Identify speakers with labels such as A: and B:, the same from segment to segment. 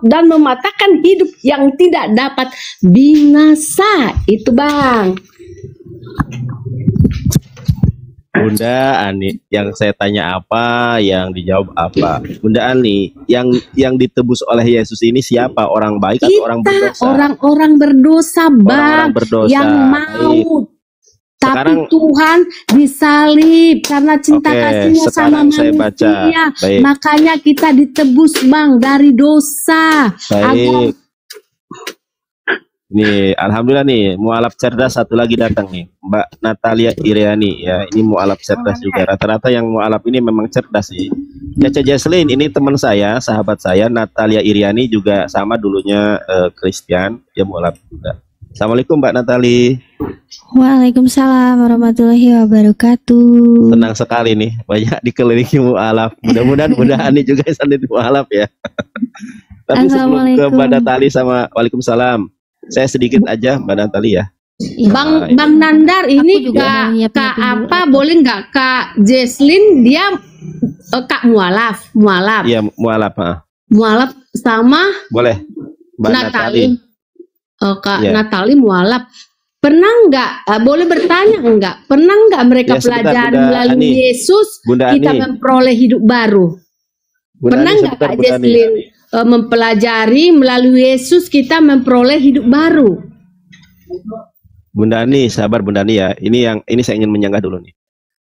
A: dan mematakan hidup yang tidak dapat binasa. Itu Bang.
B: Bunda Ani, yang saya tanya apa, yang dijawab apa? Bunda Ani, yang ditebus oleh Yesus ini siapa? Orang baik atau orang berdosa?
A: Orang-orang berdosa, Bang.
B: Orang-orang berdosa.
A: Yang mau.
B: Baik.
A: Tapi
B: Sekarang,
A: Tuhan disalib karena cinta kasihnya sama manusia. Makanya kita ditebus Bang dari dosa.
B: Baik. Nih, alhamdulillah nih, mualaf cerdas satu lagi datang nih, Mbak Natalia Iriani ya. Ini mualaf cerdas juga. Rata-rata yang mualaf ini memang cerdas sih. Caca Jesslyn ini teman saya, sahabat saya. Natalia Iriani juga sama dulunya Christian, dia mualaf juga. Assalamualaikum Mbak Natali.
C: Waalaikumsalam warahmatullahi wabarakatuh.
B: Senang sekali nih, banyak dikelilingi mualaf. Mudah-mudahan Ani juga bisa mualaf ya. Tapi sebelum ke Mbak Natali sama Waalaikumsalam, saya sedikit aja Mbak Natali ya.
A: Bang Nandar ini Kak apa boleh nggak Kak Jesslyn dia Kak mualaf.
B: Iya mualaf.
A: Mualaf sama
B: boleh Mbak Natali.
A: Kak Natali mualaf. Pernah nggak boleh bertanya enggak? Pernah nggak mereka pelajari melalui Yesus kita memperoleh hidup baru? Pernah nggak Kak Jesslyn mempelajari melalui Yesus kita memperoleh hidup baru?
B: Bunda Ani, sabar Bunda Ani ya. Ini saya ingin menyanggah dulu nih.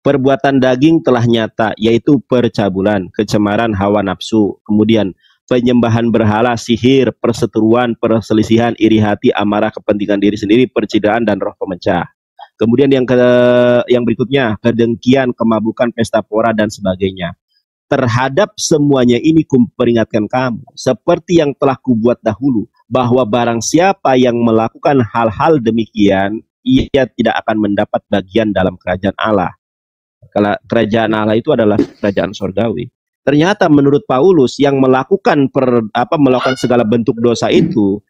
B: Perbuatan daging telah nyata, yaitu percabulan, kecemaran hawa nafsu, kemudian penyembahan berhala, sihir, perseteruan, perselisihan, iri hati, amarah, kepentingan diri sendiri, percidaan dan roh pemecah. Kemudian yang berikutnya, kedengkian, kemabukan, pesta pora dan sebagainya. Terhadap semuanya ini kuperingatkan kamu, seperti yang telah kubuat dahulu, bahwa barang siapa yang melakukan hal-hal demikian, ia tidak akan mendapat bagian dalam kerajaan Allah. Kalau kerajaan Allah itu adalah kerajaan surgawi. Ternyata menurut Paulus yang melakukan segala bentuk dosa itu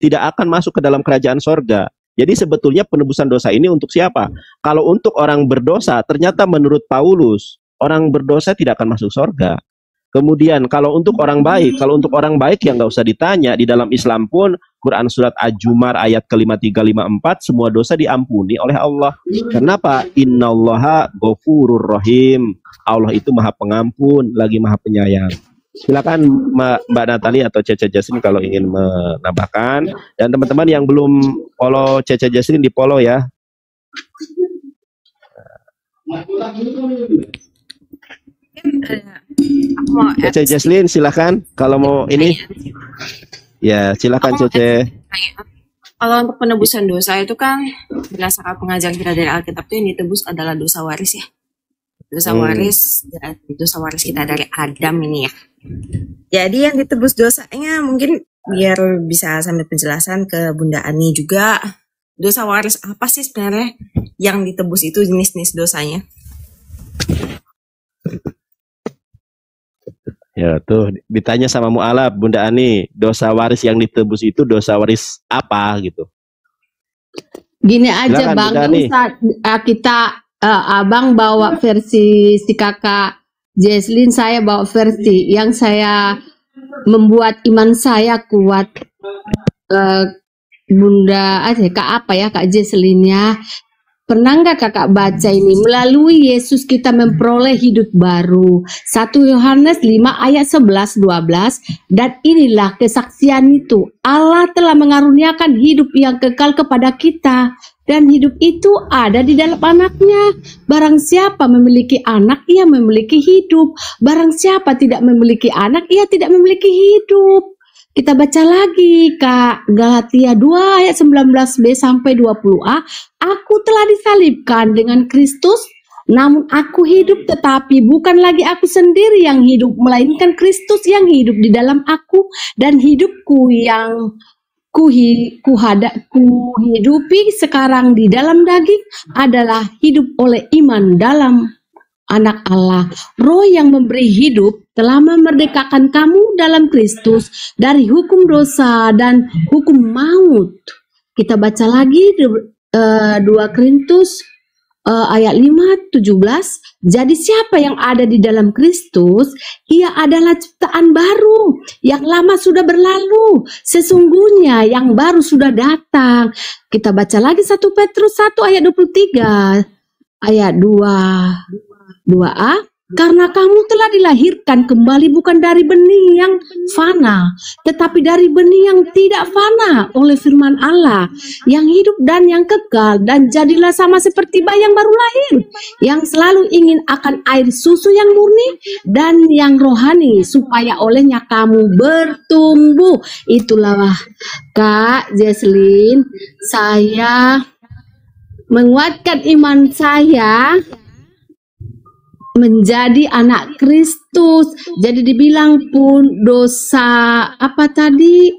B: tidak akan masuk ke dalam kerajaan surga. Jadi sebetulnya penebusan dosa ini untuk siapa? Kalau untuk orang berdosa, ternyata menurut Paulus orang berdosa tidak akan masuk surga. Kemudian kalau untuk orang baik, ya nggak usah ditanya. Di dalam Islam pun Quran surat Al-Jumar ayat ke-53, 54 semua dosa diampuni oleh Allah. Kenapa? Innallaha ghafurur rahim. Allah itu maha pengampun, lagi maha penyayang. Silakan Mbak Natali atau Caca Jesslyn kalau ingin menambahkan. Dan teman-teman yang belum follow Caca Jesslyn di follow ya. Caca Jesslyn silakan kalau mau ini. Ya silakan Caca.
D: Kalau untuk penebusan dosa itu kan berdasarkan pengajaran kita dari Alkitab itu yang ditebus adalah dosa waris ya. Dosa waris kita dari Adam ini ya. Jadi yang ditebus dosanya mungkin biar bisa sambil penjelasan ke Bunda Ani juga, dosa waris apa sih sebenarnya yang ditebus itu, jenis-jenis dosanya?
B: Ya tuh ditanya sama mualaf Bunda Ani, dosa waris yang ditebus itu dosa waris apa gitu?
A: Gini aja Bang, kita Abang bawa versi si kakak Jesslyn, saya bawa versi yang saya membuat iman saya kuat. Bunda Kak Jesslyn ya. Pernah nggak kakak baca ini? Melalui Yesus kita memperoleh hidup baru. 1 Yohanes 5 ayat 11-12. Dan inilah kesaksian itu. Allah telah mengaruniakan hidup yang kekal kepada kita. Dan hidup itu ada di dalam anaknya. Barang siapa memiliki anak, ia memiliki hidup. Barang siapa tidak memiliki anak, ia tidak memiliki hidup. Kita baca lagi Kak, Galatia 2 ayat 19b sampai 20a. Aku telah disalibkan dengan Kristus, namun aku hidup, tetapi bukan lagi aku sendiri yang hidup, melainkan Kristus yang hidup di dalam aku. Dan hidupku yang kuhidupi sekarang di dalam daging adalah hidup oleh iman dalam Anak Allah. Roh yang memberi hidup telah memerdekakan kamu dalam Kristus dari hukum dosa dan hukum maut. Kita baca lagi 2 Korintus ayat 5:17, jadi siapa yang ada di dalam Kristus, ia adalah ciptaan baru, yang lama sudah berlalu, sesungguhnya yang baru sudah datang. Kita baca lagi 1 Petrus 1 ayat 23, ayat 2a, karena kamu telah dilahirkan kembali bukan dari benih yang fana, tetapi dari benih yang tidak fana oleh firman Allah, yang hidup dan yang kekal, dan jadilah sama seperti bayi yang baru lahir, yang selalu ingin akan air susu yang murni dan yang rohani, supaya olehnya kamu bertumbuh. Itulah Kak Jesslyn, saya menguatkan iman saya menjadi anak Kristus. Jadi dibilang pun dosa apa tadi?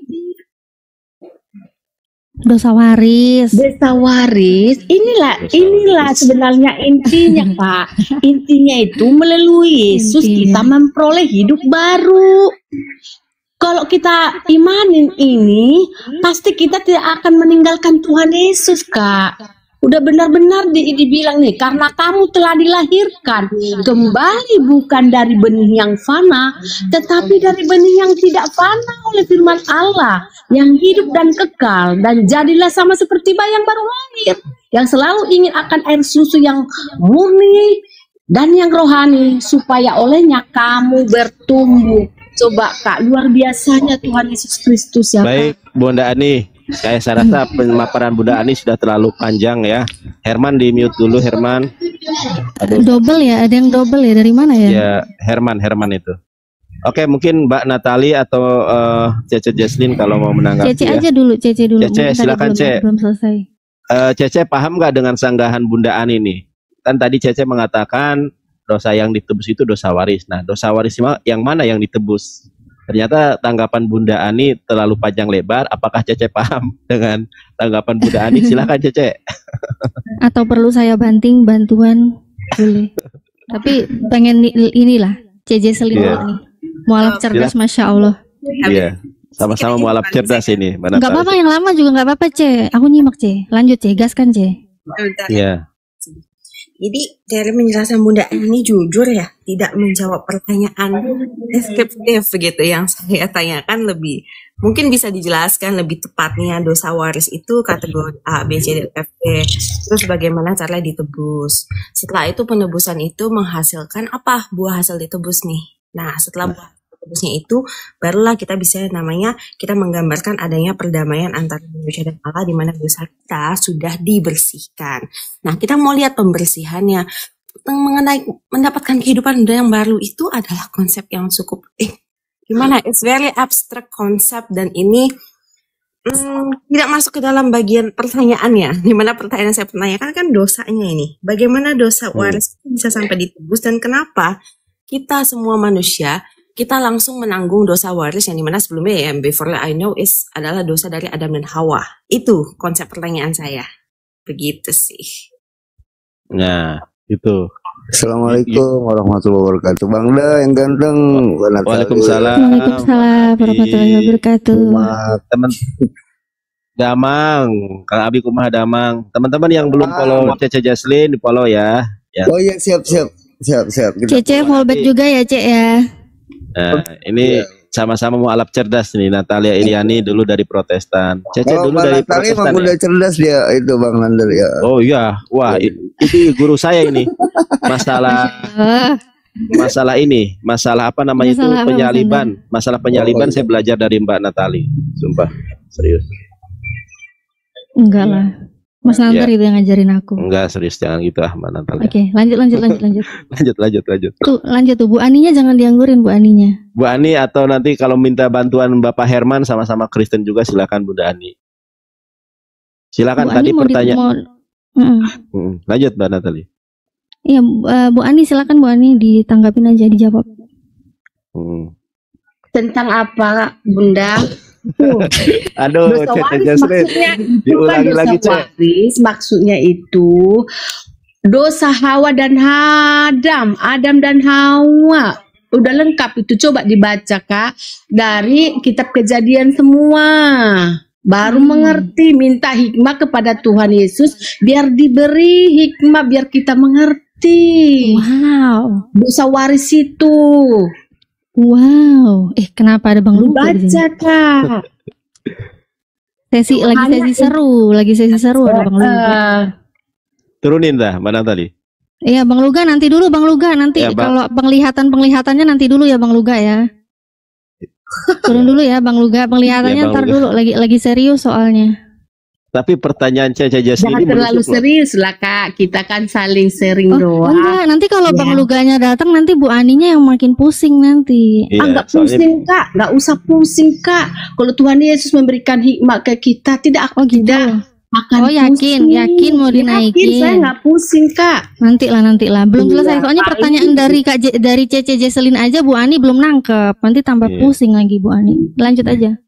C: Dosa waris.
A: Dosa waris. Inilah sebenarnya intinya, Pak. Intinya itu melalui Yesus kita memperoleh hidup baru. Kalau kita imanin ini, pasti kita tidak akan meninggalkan Tuhan Yesus, Kak. Udah benar-benar dibilang nih, karena kamu telah dilahirkan kembali bukan dari benih yang fana, tetapi dari benih yang tidak fana oleh firman Allah, yang hidup dan kekal, dan jadilah sama seperti bayi yang baru lahir, yang selalu ingin akan air susu yang murni dan yang rohani, supaya olehnya kamu bertumbuh. Coba Kak, luar biasanya Tuhan Yesus Kristus ya.
B: Baik, Bunda Ani, saya rasa pemaparan Bunda Ani sudah terlalu panjang ya. Herman di mute dulu, Herman.
C: Double ya, ada yang double ya, dari mana ya?
B: Ya, Herman itu. Oke, mungkin Mbak Natali atau Cece Jesslyn kalau mau menanggapi.
C: Cece aja dulu, Cece dulu.
B: Cece, silakan Cece.
C: Belum selesai.
B: Cece paham nggak dengan sanggahan Bunda Ani nih? Kan tadi Cece mengatakan dosa yang ditebus itu dosa waris. Nah, dosa waris yang mana yang ditebus? Ternyata tanggapan Bunda Ani terlalu panjang lebar. Apakah Cece paham dengan tanggapan Bunda Ani? Silakan Cece.
C: Atau perlu saya bantuan? Boleh. Tapi pengen inilah CJ Selin nih. Mualaf cerdas, Masya Allah.
B: Iya, sama-sama mualaf cerdas ini.
C: Gak apa-apa, yang lama juga gak apa-apa, Ce. Aku nyimak, Ce. Lanjut, Ce. Gaskan, Ce.
B: Iya.
D: Jadi dari penjelasan Bunda ini jujur ya, tidak menjawab pertanyaan deskriptif gitu yang saya tanyakan. Lebih mungkin bisa dijelaskan lebih tepatnya dosa waris itu kategori A, B, C, D, F, G. Terus bagaimana cara ditebus. Setelah itu penebusan itu menghasilkan apa? Buah hasil ditebus nih. Nah, setelah buah tebusnya itu barulah kita bisa kita menggambarkan adanya perdamaian antara manusia dan Allah, di mana dosa kita sudah dibersihkan. Nah, kita mau lihat pembersihannya mengenai mendapatkan kehidupan yang baru itu adalah konsep yang cukup gimana? It's very abstract konsep, dan ini tidak masuk ke dalam bagian pertanyaannya. Di mana pertanyaan saya pertanyakan kan dosanya ini. Bagaimana dosa waris bisa sampai ditebus, dan kenapa kita semua manusia kita langsung menanggung dosa waris yang dimana sebelumnya ya, before I know adalah dosa dari Adam dan Hawa. Itu konsep pertanyaan saya. Begitu sih.
B: Nah, itu.
E: Assalamualaikum warahmatullahi wabarakatuh. Bang Da yang ganteng.
B: Waalaikumsalam.
C: Waalaikumsalam warahmatullahi wabarakatuh.
B: Teman Damang, Kang Abi kumaha Damang. Teman-teman yang belum follow Cece Jesslyn, di follow ya.
E: Oh iya, siap.
C: Cece fallback juga ya, Cek ya.
B: Nah, ini sama-sama mualaf cerdas nih. Natalia Iriani dulu dari Protestan. Cece dulu dari Protestan.
E: Udah cerdas dia itu Bang Nander ya.
B: Oh iya, wah ini guru saya ini. Masalah ini, masalah apa namanya itu penyaliban. Masalah penyaliban saya belajar dari Mbak Natali. Sumpah, serius.
C: Enggak lah. Mas Nander itu yang ngajarin aku.
B: Enggak, serius, jangan gitu Mbak Natali.
C: Oke, lanjut.
B: lanjut.
C: Tuh, lanjut tuh. Bu Aninya jangan dianggurin, Bu Aninya.
B: Bu Ani, atau nanti kalau minta bantuan Bapak Herman sama-sama Kristen juga silakan Bunda Ani. Silakan tadi pertanyaan. Lanjut Mbak Natali.
C: Iya, Bu Ani silakan, Bu Ani ditanggapin aja, dijawab.
A: Tentang apa, Bunda?
B: Aduh,
A: dosa waris
B: maksudnya diulangi lagi,
A: Cek. Maksudnya itu dosa Hawa dan Adam dan Hawa. Udah lengkap itu, coba dibaca Kak dari kitab Kejadian semua. baru mengerti. Minta hikmah kepada Tuhan Yesus biar diberi hikmah, biar kita mengerti
C: Wow.
A: dosa waris itu.
C: Wow. Kenapa ada Bang Luga di sini?
A: Baca Kak.
C: Sesi seru ada Bang Luga.
B: Turunin dah, mana tadi?
C: Iya, Bang Luga nanti dulu Bang Luga, nanti
B: Ya, Bang.
C: kalau penglihatannya nanti dulu ya Bang Luga ya. Turun dulu ya Bang Luga, penglihatannya
B: Ya, Bang
C: ntar
B: Luga.
C: dulu, lagi serius soalnya.
B: Tapi pertanyaan Cece Jesli
A: Jangan
B: ini
A: terlalu
B: menusuk loh.
A: serius lah Kak. Kita kan saling sharing doang.
C: Enggak, nanti kalau
A: Ya.
C: Bang Luganya datang nanti Bu Aninya yang makin pusing nanti.
B: Iya,
A: Nggak
B: soalnya
A: pusing Kak, nggak usah pusing Kak. Kalau Tuhan Yesus memberikan hikmat ke kita, tidak tidak akan
C: Oh, yakin mau
A: Yakin,
C: dinaikin.
A: saya nggak pusing Kak.
C: Nanti lah. Belum
A: Iya,
C: selesai. Soalnya
A: paling
C: pertanyaan dari Cece Jesselin aja Bu Ani belum nangkep. Nanti tambah
B: Iya.
C: pusing lagi Bu Ani. Lanjut aja.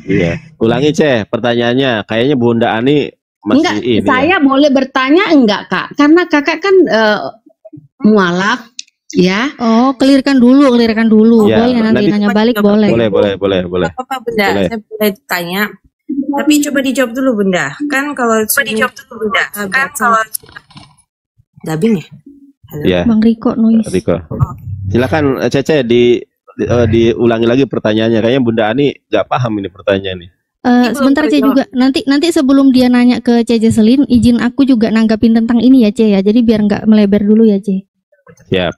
B: Iya. Ulangi Ceh pertanyaannya. Kayaknya Bunda Ani masih
A: Enggak,
B: ini.
A: saya boleh bertanya enggak Kak? Karena Kakak kan mualaf ya.
C: Oh, clearkan dulu.
B: Ya,
C: Boleh nanti
B: nanti-
C: nanya balik
B: Ya.
C: boleh.
B: Boleh.
D: Gak apa-apa Bunda,
B: Boleh.
D: saya boleh tanya. Tapi coba dijawab dulu Bunda. Kan kalau dubbing ya? Halo?
B: Ya,
C: Bang Riko noise.
B: Riko. Silakan Cece diulangi lagi pertanyaannya. Kayaknya Bunda Ani nggak paham ini pertanyaan ini.
C: Sebentar Ce juga. Nanti sebelum dia nanya ke Ce Jesselin, izin aku juga nanggapin tentang ini ya Ce ya. Jadi biar nggak melebar dulu ya Ce.
B: Siap.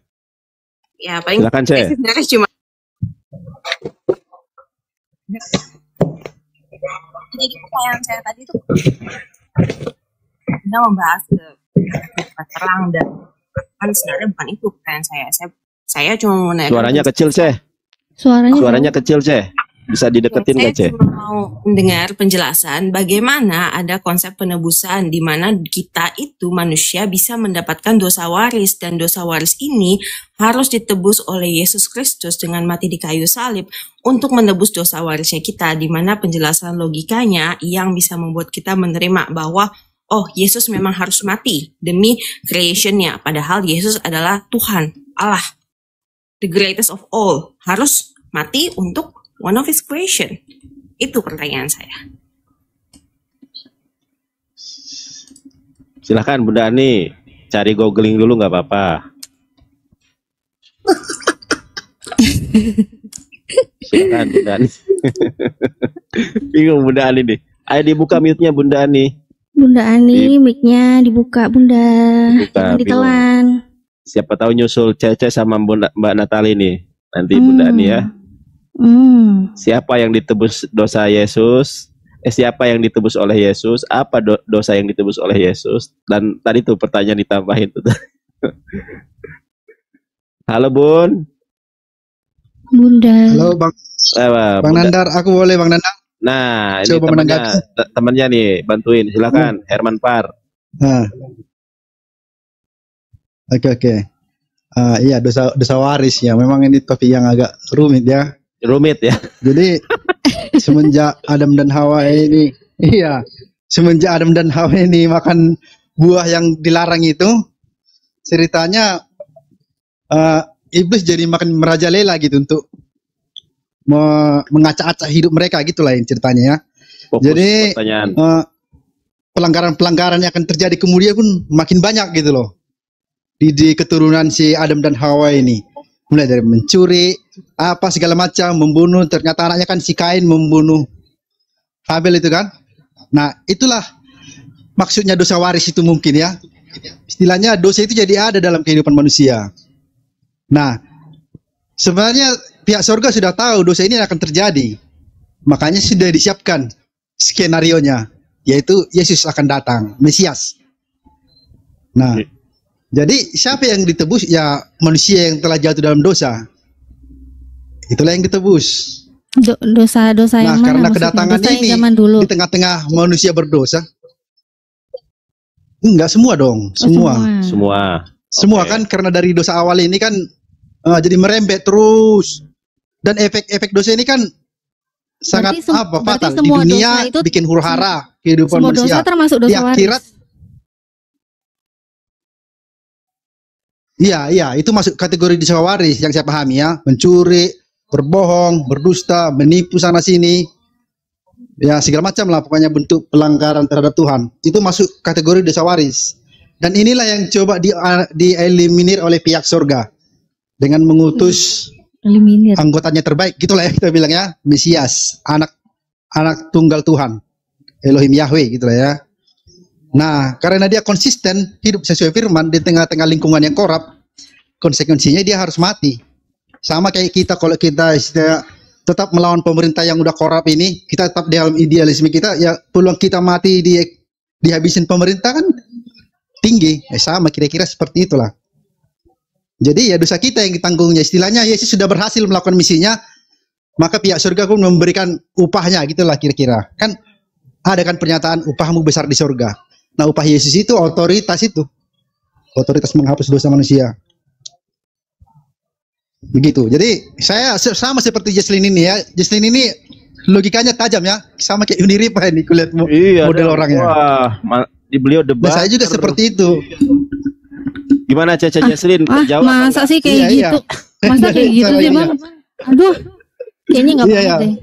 D: Ya paling
B: Silakan Ceh.
D: sebenarnya cuma jadi pertanyaan saya tadi itu kita membahas ke terang dan kan sebenarnya bukan itu pertanyaan saya cuma mau nanya
B: Suaranya kecil Ceh. Suaranya kecil Ceh. Bisa dideketin
D: saya
B: nggak Ceh?
D: cuma mau mendengar penjelasan bagaimana ada konsep penebusan di mana kita itu manusia bisa mendapatkan dosa waris dan dosa waris ini harus ditebus oleh Yesus Kristus dengan mati di kayu salib untuk menebus dosa warisnya kita, di mana penjelasan logikanya yang bisa membuat kita menerima bahwa oh Yesus memang harus mati demi creationnya, padahal Yesus adalah Tuhan Allah, the greatest of all, harus mati untuk one of his creation. Itu pertanyaan saya.
B: Silahkan Bunda Ani cari googling dulu nggak apa-apa. Silakan Bunda Ani. Bingung Bunda Ani nih. Ayo dibuka mute-nya Bunda Ani.
C: Bunda Ani, mic-nya dibuka Bunda.
B: Dibuka,
C: Jangan ditelan.
B: Siapa tahu nyusul Cece sama Mbak Natali nih. Nanti Bunda Ani ya. Siapa yang ditebus dosa Yesus? Siapa yang ditebus oleh Yesus? Apa dosa yang ditebus oleh Yesus? Dan tadi tuh pertanyaan ditambahin tuh. Halo Bun.
C: Bunda.
F: Halo Bang
B: Bunda.
F: Nandar, aku boleh Bang Nandar?
B: Nah, ini
F: Coba
B: temannya nih, bantuin. Silakan Herman Par.
F: Oke. Iya, dosa waris ya. Memang ini topik yang agak rumit ya.
B: Rumit ya.
F: Jadi semenjak Adam dan Hawa ini makan buah yang dilarang itu, ceritanya iblis jadi makin merajalela gitu untuk mengacak-acak hidup mereka gitulah yang ceritanya ya.
B: Fokus
F: Jadi
B: pertanyaan.
F: pelanggaran-pelanggaran yang akan terjadi kemudian pun makin banyak gitu loh di keturunan si Adam dan Hawa ini, mulai dari mencuri apa segala macam, membunuh. Ternyata anaknya kan si Kain membunuh Habel itu kan. Nah itulah maksudnya dosa waris itu mungkin ya, istilahnya dosa itu jadi ada dalam kehidupan manusia. Nah sebenarnya pihak surga sudah tahu dosa ini akan terjadi, makanya sudah disiapkan skenarionya, yaitu Yesus akan datang, Mesias. Nah, jadi siapa yang ditebus? Ya manusia yang telah jatuh dalam dosa. Itulah yang ditebus.
C: Dosa-dosa yang mana?
F: Karena
C: maksudnya?
F: kedatangan
C: Dosa yang
F: ini
C: zaman dulu.
F: di tengah-tengah manusia berdosa. Enggak semua dong, semua
B: Okay.
F: kan karena dari dosa awal ini kan jadi merembet terus. Dan efek-efek dosa ini kan sangat fatal di dunia, itu bikin huru-hara kehidupan
C: semua
F: manusia.
C: Dosa termasuk dosa
F: di akhirat, iya, itu masuk kategori dosa waris yang saya pahami ya. Mencuri, berbohong, berdusta, menipu sana sini. Ya segala macam lah pokoknya bentuk pelanggaran terhadap Tuhan. Itu masuk kategori dosa waris. Dan inilah yang coba dieliminir oleh pihak surga dengan mengutus
C: Eliminir.
F: anggotanya terbaik, gitulah ya kita bilang ya, Mesias, anak tunggal Tuhan, Elohim Yahweh gitulah ya. Nah, karena dia konsisten hidup sesuai firman di tengah-tengah lingkungan yang korup, konsekuensinya dia harus mati. Sama kayak kita, kalau kita tetap melawan pemerintah yang udah korup ini, kita tetap dalam idealisme kita, ya peluang kita mati dihabisin pemerintah kan tinggi. Sama kira-kira seperti itulah. Jadi ya dosa kita yang ditanggungnya. Istilahnya Yesus sudah berhasil melakukan misinya, maka pihak surga pun memberikan upahnya, gitulah kira-kira. Kan ada kan pernyataan upahmu besar di surga. Nah, upah Yesus itu otoritas menghapus dosa manusia. Begitu. Jadi saya sama seperti Jesslyn ini ya. Jesslyn ini logikanya tajam ya, sama kayak Uniripa ini kulihat model orangnya.
B: Wah, beliau debat.
F: Nah, saya juga seperti itu.
B: Gimana Caca Jesslyn? Jawab
C: masa sih kayak
F: Iya,
C: gitu? Masa kayak gitu sih Bang? Aduh, kayaknya nggak
F: Iya,
C: banget
F: iya.
C: deh.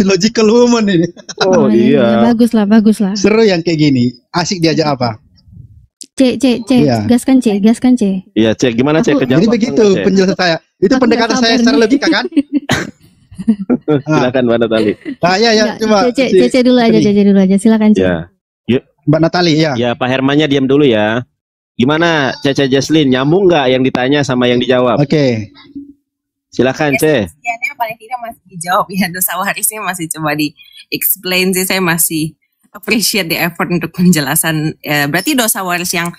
F: Logical woman ini.
B: Oh iya.
C: Bagus lah.
F: Seru yang kayak gini. Asik diajak apa?
C: Iya. gaskan C.
B: Iya, Cek. Gimana Cek?
F: Jadi begitu penjelasan saya. Itu
C: Aku
F: pendekatan
C: nggak
F: saya
C: sabar
F: secara
C: nih.
F: logika kan?
B: Silakan Mbak Natali.
F: Nah, ya, coba.
C: C dulu aja, silakan C.
B: Ya. Yuk.
F: Mbak Natali, ya.
B: Ya, Pak Hermannya diam dulu ya. Gimana Caca Jesslyn? Nyambung nggak yang ditanya sama yang dijawab?
F: Oke.
B: Silakan, Ce.
D: Sekiannya paling tidak masih dijawab ya, dosa warisnya masih coba di explain sih, saya masih appreciate the effort untuk penjelasan. Berarti dosa waris yang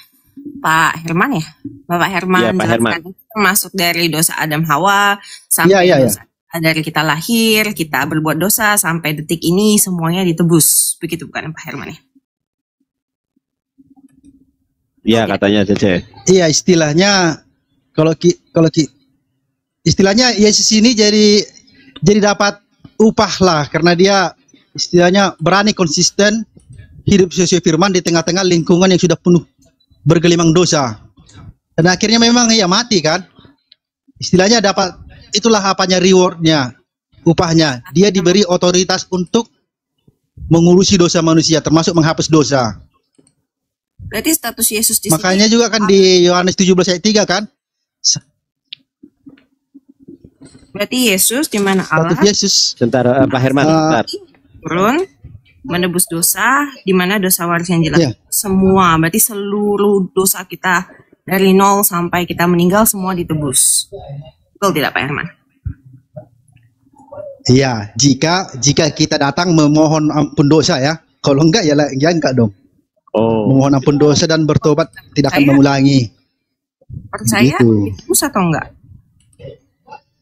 D: Pak Herman ya, Bapak Herman
B: Ya, Pak
D: jelaskan
B: Herman.
D: itu masuk dari dosa Adam Hawa sampai
F: Iya.
D: dosa dari kita lahir, kita berbuat dosa sampai detik ini semuanya ditebus, begitu bukan Pak Herman ya?
B: Iya, katanya Cece.
F: Iya, istilahnya istilahnya Yesus ini jadi dapat upah lah karena dia istilahnya berani konsisten hidup sesuai firman di tengah-tengah lingkungan yang sudah penuh bergelimang dosa. Dan akhirnya memang ya mati kan. Istilahnya dapat, itulah apanya rewardnya, upahnya. Dia diberi otoritas untuk mengurusi dosa manusia, termasuk menghapus dosa.
D: Berarti status Yesus di
F: Makanya
D: sini
F: juga kan di Yohanes 17 ayat 3 kan.
D: berarti Yesus di mana
F: Status
D: Allah
F: Yesus.
B: Sebentar, Pak Herman. Sebentar.
D: turun menebus dosa, di mana dosa waris yang jelas
F: Iya.
D: semua, berarti seluruh dosa kita dari nol sampai kita meninggal semua ditebus. Betul tidak Pak Herman?
F: Iya, jika kita datang memohon ampun dosa ya. Kalau enggak ya enggak dong.
B: Oh.
F: Memohon ampun dosa dan bertobat tidak akan
D: Saya-
F: mengulangi.
D: Percaya
F: Gitu.
D: ditebus atau enggak?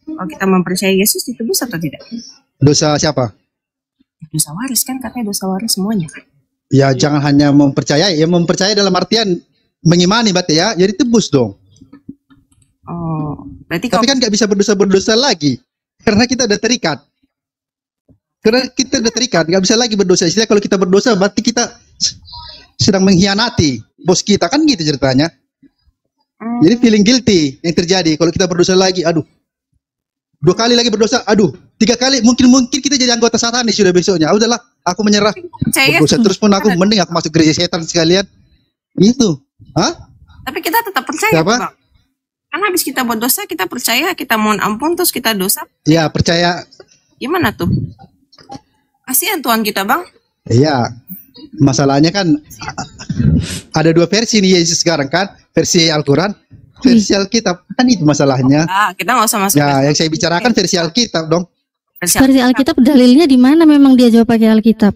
D: Kalau kita mempercayai Yesus ditebus atau tidak?
F: Dosa siapa?
D: Dosa waris kan, katanya dosa waris semuanya kan.
F: Ya jangan hanya mempercayai, ya mempercayai dalam artian mengimani berarti ya, jadi tebus dong.
D: Oh, berarti
F: Tapi
D: kalau
F: kan nggak bisa berdosa lagi, karena kita udah terikat. Nggak bisa lagi berdosa. Istilah kalau kita berdosa berarti kita sedang mengkhianati bos kita kan gitu ceritanya. Jadi feeling guilty yang terjadi kalau kita berdosa lagi, aduh. 2 kali lagi berdosa, aduh. 3 kali mungkin kita jadi anggota satanis sudah besoknya. Ah, udahlah, aku menyerah.
D: percaya,
F: Berdosa terus pun aku mending aku masuk gereja setan sekalian. Itu. Hah?
D: tapi kita tetap percaya
F: Siapa?
D: Bang. Kan habis kita buat dosa, kita percaya, kita mohon ampun, terus kita dosa.
F: Ya, percaya.
D: Gimana tuh? Kasihan Tuhan kita Bang.
F: Iya. Masalahnya kan ada 2 versi nih Yesus sekarang kan, versi Al-Quran, versi Alkitab. Kan itu masalahnya.
D: Kita nggak usah masuk.
F: Ya, yang saya bicarakan versi Alkitab dong.
D: versi
C: Versi Alkitab dalilnya di mana memang dia jawab pakai Alkitab?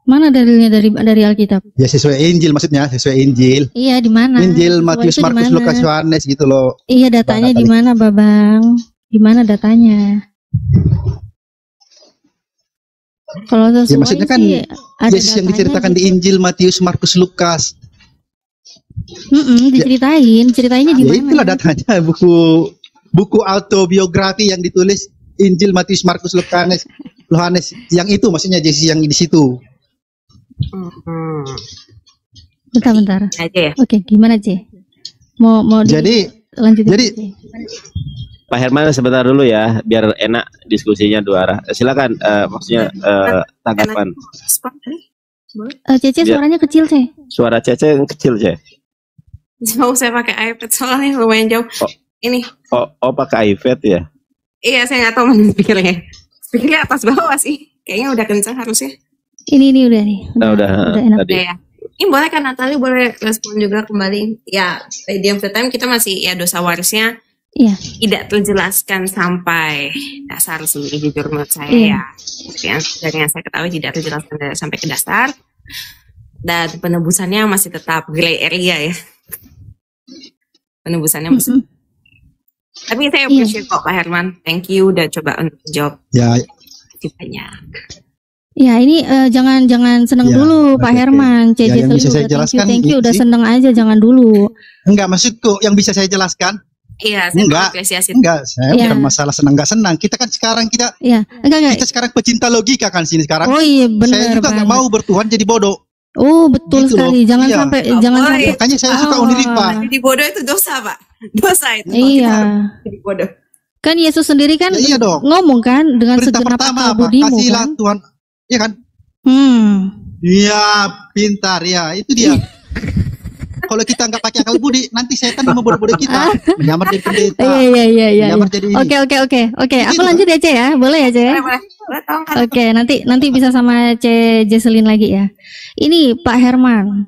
C: Mana dalilnya dari Alkitab?
F: Ya sesuai Injil maksudnya, sesuai Injil.
C: Iya, di mana?
F: Injil,
C: Sesuai
F: Matius,
C: itu di
F: Markus,
C: mana?
F: Lukas, Yohanes gitu loh.
C: Iya, datanya di mana, Babang? Di mana datanya? Kalau sesuai
F: Ya maksudnya kan
C: sih ada
F: Yesus yang
C: datanya
F: diceritakan di
C: gitu.
F: Injil, Matius, Markus, Lukas.
C: Ceritainnya di
F: Ya
C: mana?
F: itulah datanya, buku autobiografi yang ditulis Injil, Matius, Markus, Lukas, Yohanes. Yang itu maksudnya Yesus yang di situ.
C: Bentar.
D: aja ya.
C: Oke, gimana, C? Mau
F: Jadi
C: lanjutin.
F: jadi
C: C?
B: Pak Herman sebentar dulu ya, biar enak diskusinya dua arah. Silakan, maksudnya tanggapan.
C: Cece suaranya kecil, Ce.
B: Suara Cece yang kecil, Ce.
D: Jauh, saya pakai iPad soalnya lumayan jauh. Ini.
B: Oh, pakai iPad ya?
D: Iya, saya nggak tahu mana speakernya. Speakernya atas bawah sih. Kayaknya udah kencang harusnya.
C: Ini udah nih.
B: Udah
C: enak.
B: tadi.
D: Ya. Ini boleh kan Natali boleh respon juga kembali. Ya, di of the time kita masih ya dosa warisnya.
C: Iya.
D: Tidak terjelaskan sampai dasar sih, jujur menurut saya ya. Dari yang saya ketahui tidak terjelaskan sampai ke dasar. Dan penebusannya masih tetap gray area ya. Penebusannya masih. Tapi saya appreciate kok Pak Herman. Thank you udah coba untuk jawab.
F: Ya.
D: Banyak.
C: Ya ini jangan seneng dulu Pak Herman.
F: Ya, yang bisa saya jelaskan.
C: Thank you udah seneng aja, jangan dulu.
F: Enggak, maksudku yang bisa saya jelaskan.
D: Iya, saya mengapresiasi.
F: Enggak, saya bukan masalah senang nggak senang. Kita kan sekarang kita sekarang pecinta logika kan sini sekarang.
C: Oh iya benar.
F: Saya juga nggak mau bertuhan jadi bodoh.
C: Oh betul gitu sekali. Jangan sampai
F: Makanya saya suka unirik Pak.
D: Jadi bodoh itu dosa Pak. Dosa itu.
C: Iya.
D: Jadi bodoh.
C: Kan Yesus sendiri kan
F: iya dong.
C: ngomong kan dengan
F: perintah
C: segenap
F: pertama
C: akal budimu
F: kasihlah
C: kan.
F: Tuhan. Iya kan? Iya, pintar ya. Itu dia. Kalau kita nggak pakai akal budi, nanti setan membodoh-bodoh kita, menyamar jadi pendeta.
C: Iya.
F: Menyamar jadi ini.
C: Oke. Aku lanjut ya, Ce ya. Boleh ya, Ce?
D: Boleh.
C: Oke, nanti bisa sama Ce Jesselyn lagi ya. Ini Pak Herman.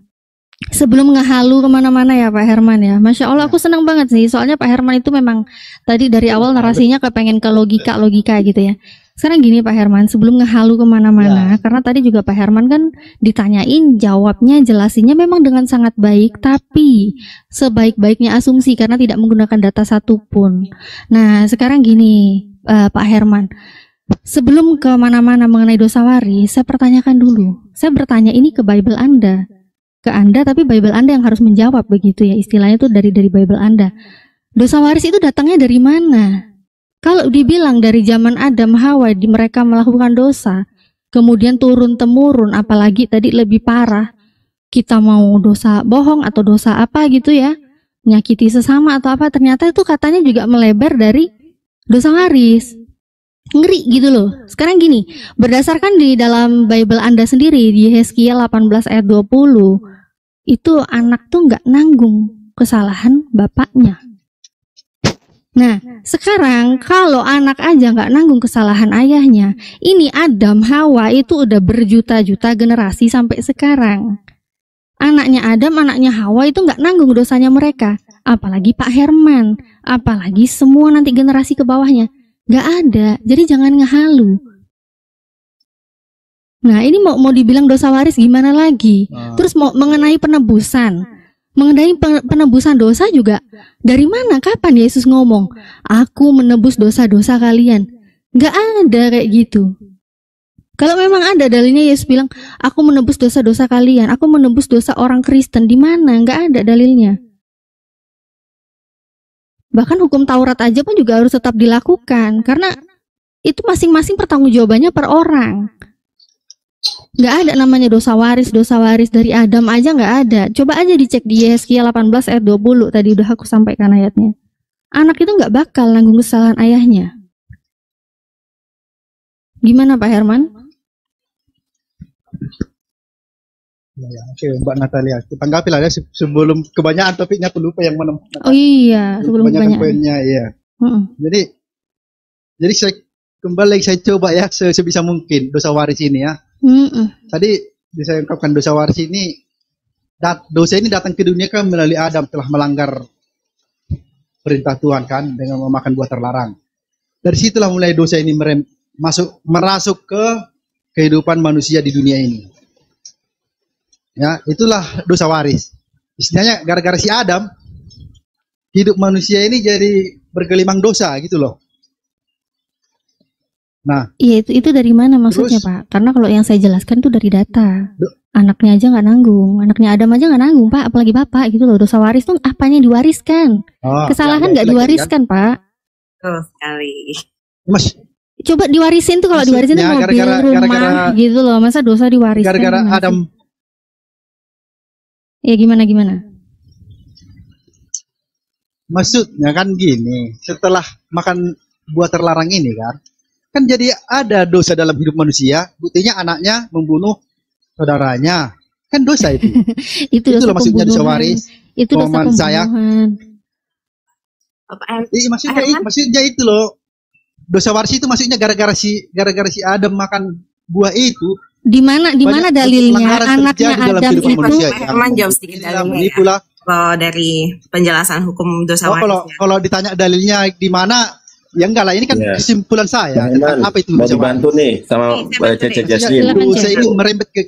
C: Sebelum ngehalu kemana-mana ya Pak Herman ya. Masya Allah aku senang banget sih. Soalnya Pak Herman itu memang tadi dari awal narasinya kepengen ke logika gitu ya. Sekarang gini Pak Herman, sebelum ngehalu kemana-mana, karena tadi juga Pak Herman kan ditanyain, jawabnya jelasinnya memang dengan sangat baik, tapi sebaik-baiknya asumsi karena tidak menggunakan data satupun. Nah sekarang gini Pak Herman, sebelum kemana-mana mengenai dosa waris, saya pertanyakan dulu. Saya bertanya ini ke Bible Anda, tapi Bible Anda yang harus menjawab begitu ya, istilahnya itu dari Bible Anda. Dosa waris itu datangnya dari mana? Kalau dibilang dari zaman Adam Hawa mereka melakukan dosa, kemudian turun-temurun, apalagi tadi lebih parah, kita mau dosa bohong atau dosa apa gitu ya, menyakiti sesama atau apa, ternyata itu katanya juga melebar dari dosa waris. Ngeri gitu loh. Sekarang gini, berdasarkan di dalam Bible Anda sendiri, di Yehezkiel 18 ayat 20, itu anak tuh nggak nanggung kesalahan bapaknya. Nah, sekarang kalau anak aja nggak nanggung kesalahan ayahnya, ini Adam, Hawa itu udah berjuta-juta generasi sampai sekarang. Anaknya Adam, anaknya Hawa itu nggak nanggung dosanya mereka. Apalagi Pak Herman, apalagi semua nanti generasi ke bawahnya. Nggak ada, jadi jangan ngehalu. Nah, ini mau dibilang dosa waris gimana lagi? Terus mau mengenai penebusan. Mengenai penebusan dosa juga, dari mana, kapan Yesus ngomong, aku menebus dosa-dosa kalian? Nggak ada kayak gitu. Kalau memang ada dalilnya, Yesus bilang, aku menebus dosa-dosa kalian, aku menebus dosa orang Kristen, di mana? Nggak ada dalilnya. Bahkan hukum Taurat aja pun juga harus tetap dilakukan, karena itu masing-masing pertanggungjawabannya per orang. Nggak ada namanya dosa waris dari Adam aja nggak ada. Coba aja dicek di Yehezkiel 18 ayat 20, tadi udah aku sampaikan ayatnya. Anak itu nggak bakal nanggung kesalahan ayahnya. Gimana Pak Herman?
F: Ya, oke Mbak Natalia, tanggapi lah ya sebelum kebanyakan topiknya aku lupa yang mana.
C: Oh iya, sebelum kebanyakan
F: poinnya ya. Jadi saya kembali saya coba ya sebisa mungkin dosa waris ini ya. Tadi saya ungkapkan dosa waris ini, dosa ini datang ke dunia kan melalui Adam telah melanggar perintah Tuhan kan dengan memakan buah terlarang. Dari situlah mulai dosa ini merasuk ke kehidupan manusia di dunia ini. Ya, itulah dosa waris. Istilahnya gara-gara si Adam, hidup manusia ini jadi bergelimang dosa gitu loh. Nah,
C: iya itu dari mana maksudnya terus, Pak? Karena kalau yang saya jelaskan itu dari data. Anaknya aja nggak nanggung, anaknya Adam aja nggak nanggung Pak, apalagi bapak gitu loh. Dosa waris tuh apanya yang diwariskan? Kesalahan nggak diwariskan Pak.
D: Betul sekali.
F: Mas,
C: coba diwarisin tuh, kalau diwarisin tuh mobil, rumah gitu loh. Masa dosa diwariskan?
F: Gara-gara Adam.
C: Ya gimana?
F: Maksudnya kan gini, setelah makan buah terlarang ini kan jadi ada dosa dalam hidup manusia. Buktinya anaknya membunuh saudaranya, kan dosa itu.
C: Itu
F: Itu
C: dosa
F: loh maksudnya dosa
C: pembunuhan.
F: waris.
C: Itu dosa
F: Pemahaman saya.
C: pembunuhan.
F: Maksudnya itu loh. Dosa waris itu maksudnya gara-gara si Adam makan buah itu.
C: Di mana
F: Banyak
C: dalilnya
F: pelanggaran
C: anaknya
F: terjadi dalam
C: Adam
F: kehidupan
C: itu?
F: manusia.
D: Herman jauh sedikit dalilnya ya.
F: Itulah.
D: Kalau dari penjelasan hukum dosa
F: Oh, kalau
D: waris ya.
F: kalau ditanya dalilnya di mana, ya enggak lah. Ini kan
B: Ya.
F: kesimpulan saya.
B: Bang
F: Tentang
B: Herman,
F: apa itu
B: mau
F: dosa waris.
B: dibantu nih sama
D: Nih, saya bantu
B: Cece
D: nih.
B: Jaslin.
C: Silakan,
F: Dosa
C: Cek.
F: ini merembet ke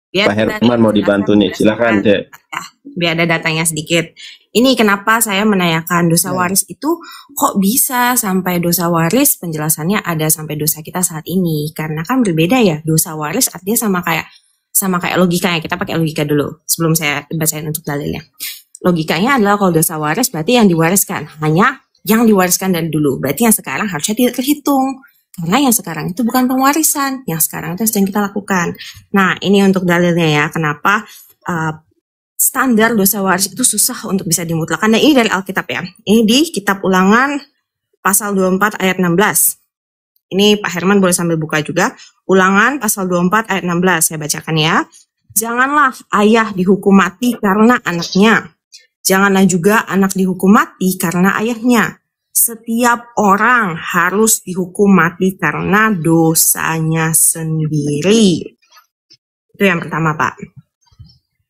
D: Biar
B: Pak
D: ada
B: Herman mau dibantu nih, silakan Cek.
D: Ya, biar ada datanya sedikit. Ini kenapa saya menanyakan dosa waris itu kok bisa sampai dosa waris, penjelasannya ada sampai dosa kita saat ini. Karena kan berbeda ya, dosa waris artinya sama kayak logikanya. Kita pakai logika dulu sebelum saya bacain untuk dalilnya. Logikanya adalah kalau dosa waris berarti yang diwariskan hanya yang diwariskan dari dulu. Berarti yang sekarang harusnya tidak terhitung. Karena yang sekarang itu bukan pengwarisan, yang sekarang itu yang kita lakukan. Nah, ini untuk dalilnya ya, kenapa standar dosa waris itu susah untuk bisa dimutlakan. Dan ini dari Alkitab ya. Ini di Kitab Ulangan pasal 24 ayat 16. Ini Pak Herman boleh sambil buka juga. Ulangan pasal 24 ayat 16, saya bacakan ya. Janganlah ayah dihukum mati karena anaknya. Janganlah juga anak dihukum mati karena ayahnya. Setiap orang harus dihukum mati karena dosanya sendiri. Itu yang pertama, Pak.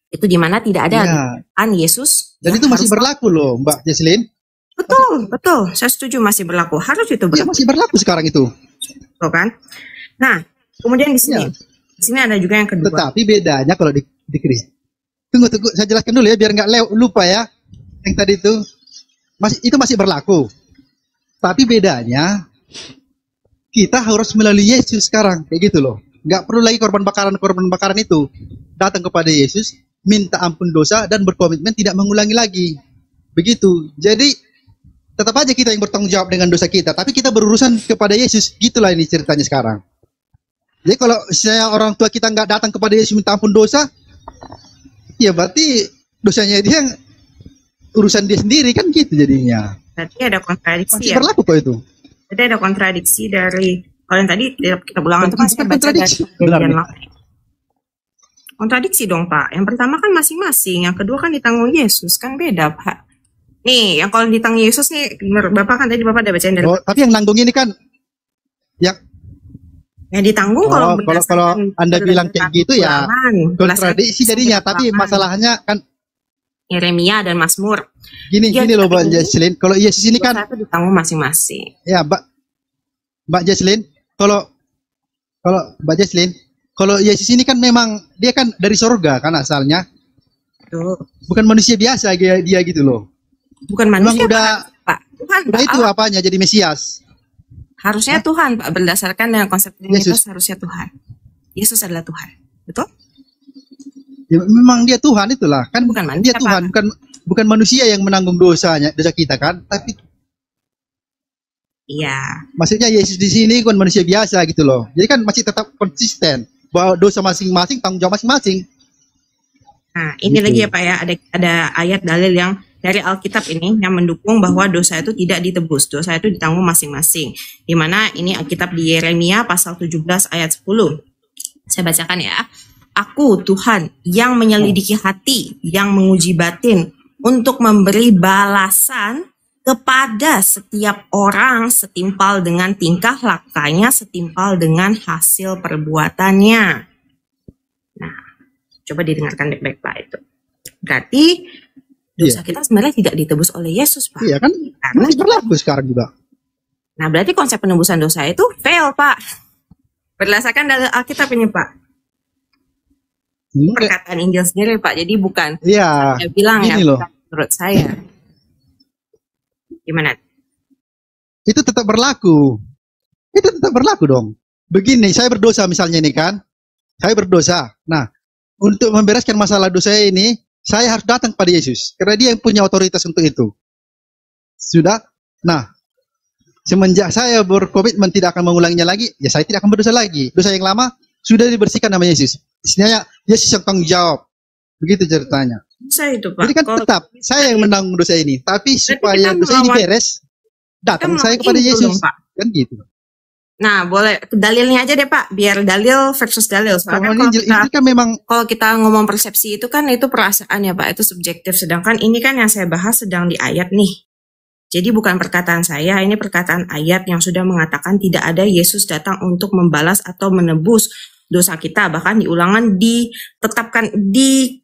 D: Itu di mana tidak ada
F: ya.
D: Yesus.
F: Dan
D: yang
F: itu masih
D: harus
F: berlaku loh, Mbak Jaslin.
D: Betul. Saya setuju masih berlaku. Harus itu
F: Ya,
D: berlaku.
F: masih berlaku sekarang itu.
D: Betul kan? Nah, kemudian di sini.
F: Ya.
D: Di sini ada juga yang kedua.
F: Tetapi bedanya kalau di Kristen. Tunggu, saya jelaskan dulu ya biar nggak lupa ya. Yang tadi itu masih berlaku. Tapi bedanya kita harus melalui Yesus sekarang, kayak gitu loh. Nggak perlu lagi korban bakaran itu. Datang kepada Yesus, minta ampun dosa dan berkomitmen tidak mengulangi lagi. Begitu. Jadi tetap aja kita yang bertanggung jawab dengan dosa kita, tapi kita berurusan kepada Yesus. Gitulah ini ceritanya sekarang. Jadi kalau saya orang tua kita nggak datang kepada Yesus minta ampun dosa, ya berarti dosanya dia urusan dia sendiri kan gitu jadinya.
D: Berarti ada kontradiksi
F: Masih
D: ya.
F: berlaku kok itu.
D: Jadi ada kontradiksi dari kalau yang tadi kita Ulangan itu kan saya baca dari
F: Kontradiksi.
D: Kejadian
F: Benar.
D: lama. Kontradiksi dong Pak. Yang pertama kan masing-masing, yang kedua kan ditanggung Yesus, kan beda Pak. Nih, yang kalau ditanggung Yesus nih, menurut Bapak kan tadi Bapak udah bacain dari
F: Oh, tapi yang nanggung ini kan
D: yang ditanggung
F: kalau
D: berdasarkan
F: Anda bilang kayak gitu ya
D: Ulangan,
F: kontradiksi jadinya. Tapi
D: Ulangan,
F: masalahnya kan
D: Yeremia dan Mazmur.
F: gini
D: Ya,
F: loh
D: tapi
F: Mbak Jaslin. Kalau Yesus ini kan
D: dosa itu ditanggung masing-masing.
F: ya Mbak Jaslin, kalau Mbak Jaslin, kalau Yesus ini kan memang dia kan dari surga kan asalnya,
D: Tuh.
F: bukan manusia biasa dia gitu loh.
D: Bukan
F: Memang
D: manusia
F: udah
D: Pak. Tuhan
F: udah
D: Pak
F: itu
D: Allah.
F: apanya jadi Mesias.
D: Harusnya Tuhan Pak, berdasarkan dengan konsep Trinitas
F: Yesus.
D: harusnya Tuhan. Yesus adalah Tuhan. Betul?
F: Ya, memang dia Tuhan itulah kan,
D: Bukan manusia,
F: dia Tuhan, bukan manusia yang menanggung dosa kita kan, tapi
D: Iya.
F: maksudnya Yesus di sini bukan manusia biasa gitu loh. Jadi kan masih tetap konsisten bahwa dosa masing-masing tanggung jawab masing-masing.
D: Nah, ini
F: Gitu.
D: lagi ya Pak ya, ada ayat dalil yang dari Alkitab ini yang mendukung bahwa dosa itu tidak ditebus, dosa itu ditanggung masing-masing. Di mana ini Alkitab di Yeremia pasal 17 ayat 10. Saya bacakan ya. Aku Tuhan yang menyelidiki hati, yang menguji batin untuk memberi balasan kepada setiap orang setimpal dengan tingkah lakunya, setimpal dengan hasil perbuatannya. Nah, coba didengarkan baik-baik Pak itu. Berarti dosa kita sebenarnya tidak ditebus oleh Yesus Pak.
F: Iya kan?
D: Karena
F: Masih berlaku sekarang juga.
D: Nah, berarti konsep penebusan dosa itu fail, Pak. Berdasarkan dari Alkitab ini, Pak. Perkataan Injil sendiri, Pak. Jadi bukan
F: Iya.
D: saya bilang ya,
F: Gini loh.
D: bukan menurut saya. Gimana?
F: Itu tetap berlaku. Itu tetap berlaku dong. Begini, saya berdosa misalnya ini kan. Saya berdosa. Nah, untuk membereskan masalah dosa ini, saya harus datang pada Yesus. Karena dia yang punya otoritas untuk itu. Sudah? Nah, semenjak saya berkomitmen tidak akan mengulanginya lagi, ya saya tidak akan berdosa lagi. Dosa yang lama sudah dibersihkan nama Yesus. Istilahnya Yesus yang tanggung jawab. Begitu ceritanya.
D: Bisa itu Pak.
F: Jadi kan
D: Kalau
F: tetap saya yang menanggung dosa ini, tapi supaya
D: kita
F: dosa ini
D: melawan-
F: beres, datang
D: kita
F: saya
D: melawan
F: kepada
D: itu
F: Yesus.
D: dong, Pak.
F: Kan gitu.
D: Nah, boleh dalilnya aja deh Pak, biar dalil versus dalil. Soalnya
F: Kalau Injil itu kan memang
D: kalau kita ngomong persepsi itu kan itu perasaan ya Pak, itu subjektif. Sedangkan ini kan yang saya bahas sedang di ayat nih. Jadi bukan perkataan saya, ini perkataan ayat yang sudah mengatakan tidak ada Yesus datang untuk membalas atau menebus dosa kita. Bahkan di Ulangan ditetapkan, di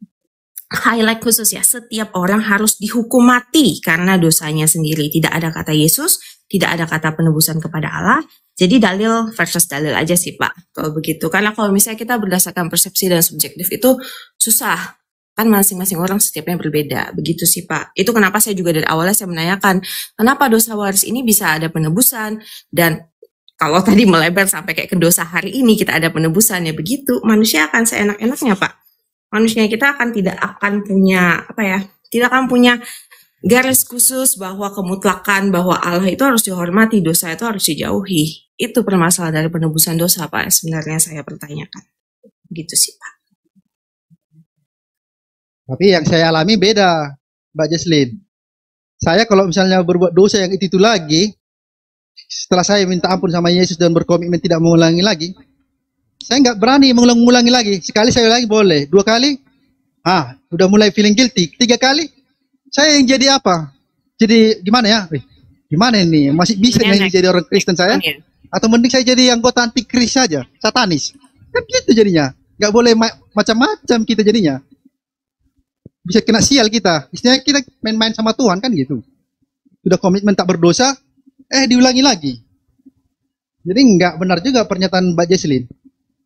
D: highlight khusus ya, setiap orang harus dihukum mati karena dosanya sendiri. Tidak ada kata Yesus, tidak ada kata penebusan kepada Allah. Jadi dalil versus dalil aja sih Pak, kalau begitu. Karena kalau misalnya kita berdasarkan persepsi dan subjektif itu susah. Kan masing-masing orang setiapnya berbeda. Begitu sih Pak. Itu kenapa saya juga dari awalnya saya menanyakan, kenapa dosa waris ini bisa ada penebusan. Dan kalau tadi melebar sampai kayak ke dosa hari ini kita ada penebusan ya begitu. Manusia akan seenak-enaknya Pak. Manusia kita tidak akan punya tidak akan punya garis khusus bahwa kemutlakan bahwa Allah itu harus dihormati, dosa itu harus dijauhi. Itu permasalahan dari penebusan dosa Pak, sebenarnya saya pertanyakan. Gitu sih Pak.
F: Tapi yang saya alami beda, Mbak Jesslyn. Saya kalau misalnya berbuat dosa yang itu lagi, setelah saya minta ampun sama Yesus dan berkomitmen tidak mengulangi lagi, saya nggak berani mengulangi lagi. Sekali saya ulangi boleh, 2 kali, udah mulai feeling guilty. 3 kali, saya yang jadi apa? Jadi gimana ya? Gimana ini? Masih bisa nggak ini jadi orang Kristen saya? Atau mending saya jadi anggota antikris saja, satanis? Kan gitu jadinya. Nggak boleh macam-macam kita jadinya. Bisa kena sial kita. Istilahnya kita main-main sama Tuhan kan gitu. Sudah komitmen tak berdosa, diulangi lagi. Jadi nggak benar juga pernyataan Mbak Jesslyn.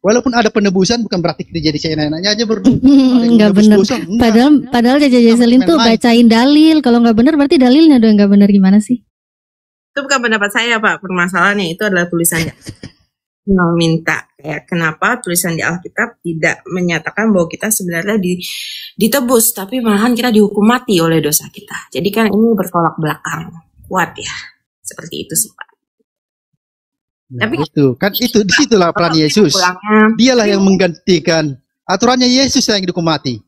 F: Walaupun ada penebusan bukan berarti kita jadi seenak-enaknya aja berdosa.
C: Nggak benar. Padahal Caca Jesslyn tuh bacain dalil. Kalau nggak benar berarti dalilnya dong nggak benar, gimana sih?
D: Itu bukan pendapat saya Pak. Permasalahannya itu adalah tulisannya. Meminta kenapa tulisan di Alkitab tidak menyatakan bahwa kita sebenarnya ditebus, tapi malahan kita dihukum mati oleh dosa kita. Jadi kan ini bertolak belakang, kuat ya, seperti itu sih Pak.
F: Tapi itu disitulah peran Yesus. Dialah yang menggantikan. Aturannya Yesus yang dihukum mati.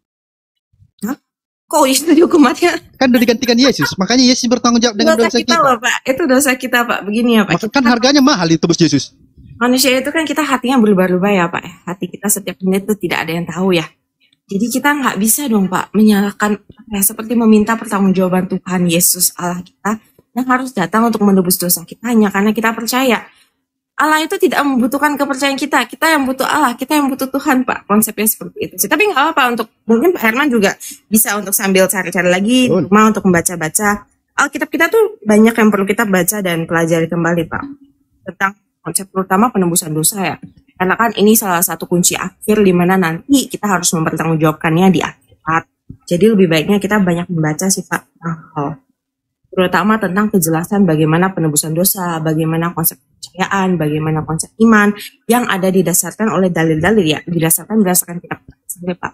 D: Kok Yesus dihukum mati?
F: Kan udah digantikan Yesus, makanya Yesus bertanggung jawab dengan dosa kita.
D: Loh, Pak. Itu dosa kita Pak. Begini ya Pak.
F: Kan harganya mahal ditebus Yesus.
D: Manusia itu kan kita hatinya berubah-ubah ya Pak. Hati kita setiap menit itu tidak ada yang tahu ya. Jadi kita nggak bisa dong Pak menyalahkan seperti meminta pertanggungjawaban Tuhan Yesus Allah kita yang harus datang untuk menebus dosa kita hanya karena kita percaya. Allah itu tidak membutuhkan kepercayaan kita yang butuh Allah, kita yang butuh Tuhan Pak. Konsepnya seperti itu sih. Tapi nggak apa-apa, untuk mungkin Pak Herman juga bisa untuk sambil cari-cari lagi di rumah untuk membaca-baca. Alkitab kita tuh banyak yang perlu kita baca dan pelajari kembali Pak. Tentang konsep terutama penebusan dosa ya. Karena kan ini salah satu kunci akhir di mana nanti kita harus mempertanggungjawabkannya di akhirat. Jadi lebih baiknya kita banyak membaca sih Pak. Terutama tentang kejelasan bagaimana penebusan dosa, bagaimana konsep kepercayaan, bagaimana konsep iman yang ada didasarkan oleh dalil-dalil ya, berdasarkan kitab sendiri Pak.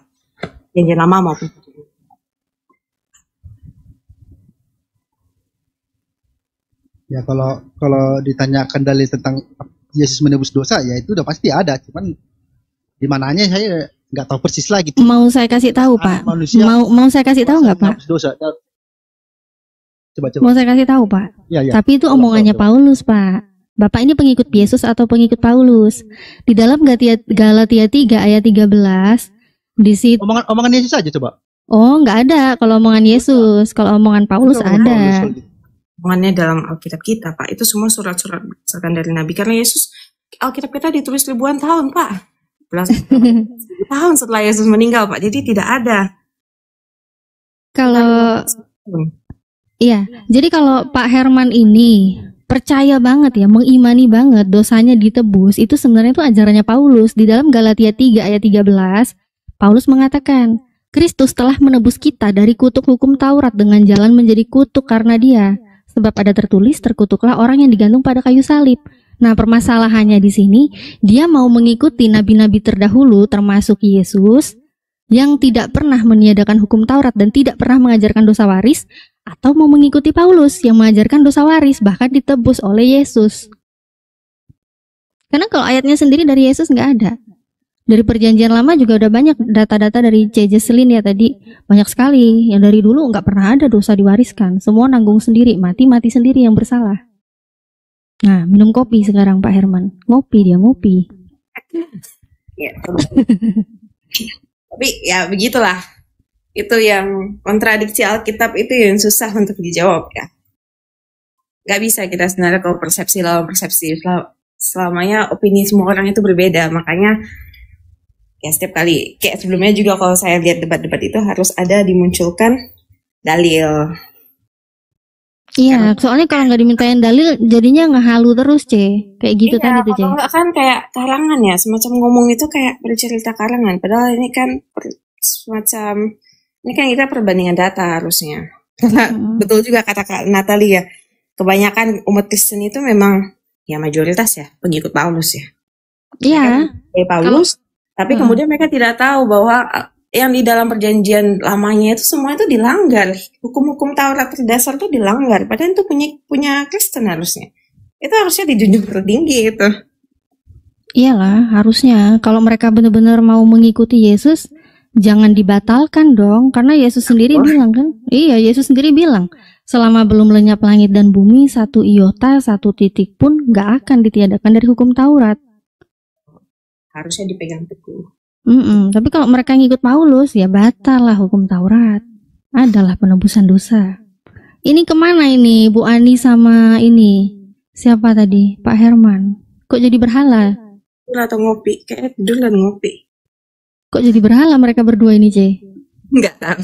D: Janji lama maupun
F: ya kalau ditanyakan dalil tentang Yesus menebus dosa ya itu udah pasti ada, cuman di mananya saya nggak tahu persis lagi.
C: Mau saya kasih tahu Pak? Mau saya kasih tahu nggak Pak?
F: Dosa. Coba.
C: Mau saya kasih tahu Pak?
F: Ya.
C: Tapi itu omongannya Paulus Pak. Bapak ini pengikut Yesus atau pengikut Paulus? Di dalam Galatia 3 ayat 13 di situ.
F: Omongan Yesus aja coba.
C: Oh nggak ada kalau omongan Yesus. Kalau omongan Paulus ada.
D: Omongannya dalam Alkitab kita Pak. Itu semua surat-surat berdasarkan dari Nabi. Karena Yesus, Alkitab kita ditulis ribuan tahun Pak. Tahun setelah Yesus meninggal Pak. Jadi tidak ada.
C: Iya, jadi kalau Pak Herman ini percaya banget ya, mengimani banget dosanya ditebus, itu sebenarnya itu ajarannya Paulus. Di dalam Galatia 3 ayat 13, Paulus mengatakan, Kristus telah menebus kita dari kutuk hukum Taurat dengan jalan menjadi kutuk karena Dia. Sebab ada tertulis, terkutuklah orang yang digantung pada kayu salib. Nah, permasalahannya di sini, dia mau mengikuti nabi-nabi terdahulu termasuk Yesus yang tidak pernah meniadakan hukum Taurat dan tidak pernah mengajarkan dosa waris, atau mau mengikuti Paulus yang mengajarkan dosa waris bahkan ditebus oleh Yesus. Karena kalau ayatnya sendiri dari Yesus nggak ada. Dari perjanjian lama juga udah banyak data-data dari C. Jesselyn ya tadi. Banyak sekali. Yang dari dulu nggak pernah ada dosa diwariskan. Semua nanggung sendiri. Mati sendiri yang bersalah. Nah, minum kopi sekarang Pak Herman. Ngopi dia, ngopi.
D: Ya, tapi ya begitulah. Itu yang kontradiksi Alkitab itu yang susah untuk dijawab ya. Gak bisa kita sebenarnya kalau persepsi lawan persepsi. Selamanya opini semua orang itu berbeda. Makanya ya setiap kali kayak sebelumnya juga kalau saya lihat debat-debat itu harus ada dimunculkan dalil.
C: Iya, soalnya kalau nggak dimintain dalil jadinya ngehalu terus, C. Kayak gitu tadi tuh, C.
D: Kalau nggak kan kayak karangan ya, semacam ngomong itu kayak bercerita karangan. Padahal ini kan semacam, ini kan kita perbandingan data harusnya. Karena betul juga kata Kak Natalia, kebanyakan umat Kristen itu memang ya mayoritas ya pengikut Paulus ya.
C: Iya.
D: Paulus, tapi kemudian mereka tidak tahu bahwa yang di dalam perjanjian lamanya itu semua itu dilanggar. Hukum-hukum Taurat terdasar itu dilanggar. Padahal itu punya Kristen harusnya. Itu harusnya dijunjung tertinggi itu.
C: Iyalah, harusnya. Kalau mereka benar-benar mau mengikuti Yesus, jangan dibatalkan dong. Karena Yesus sendiri bilang kan. Iya, Yesus sendiri bilang. Selama belum lenyap langit dan bumi, satu iota, satu titik pun gak akan ditiadakan dari hukum Taurat.
D: Harusnya dipegang teguh.
C: Tapi kalau mereka ngikut Paulus, ya batal lah hukum Taurat. Adalah penebusan dosa. Ini kemana ini, Bu Ani sama ini? Siapa tadi? Pak Herman. Kok jadi berhala?
D: Atau ngopi, kayak tidur dan ngopi.
C: Kok jadi berhala mereka berdua ini, C?
D: Enggak tahu.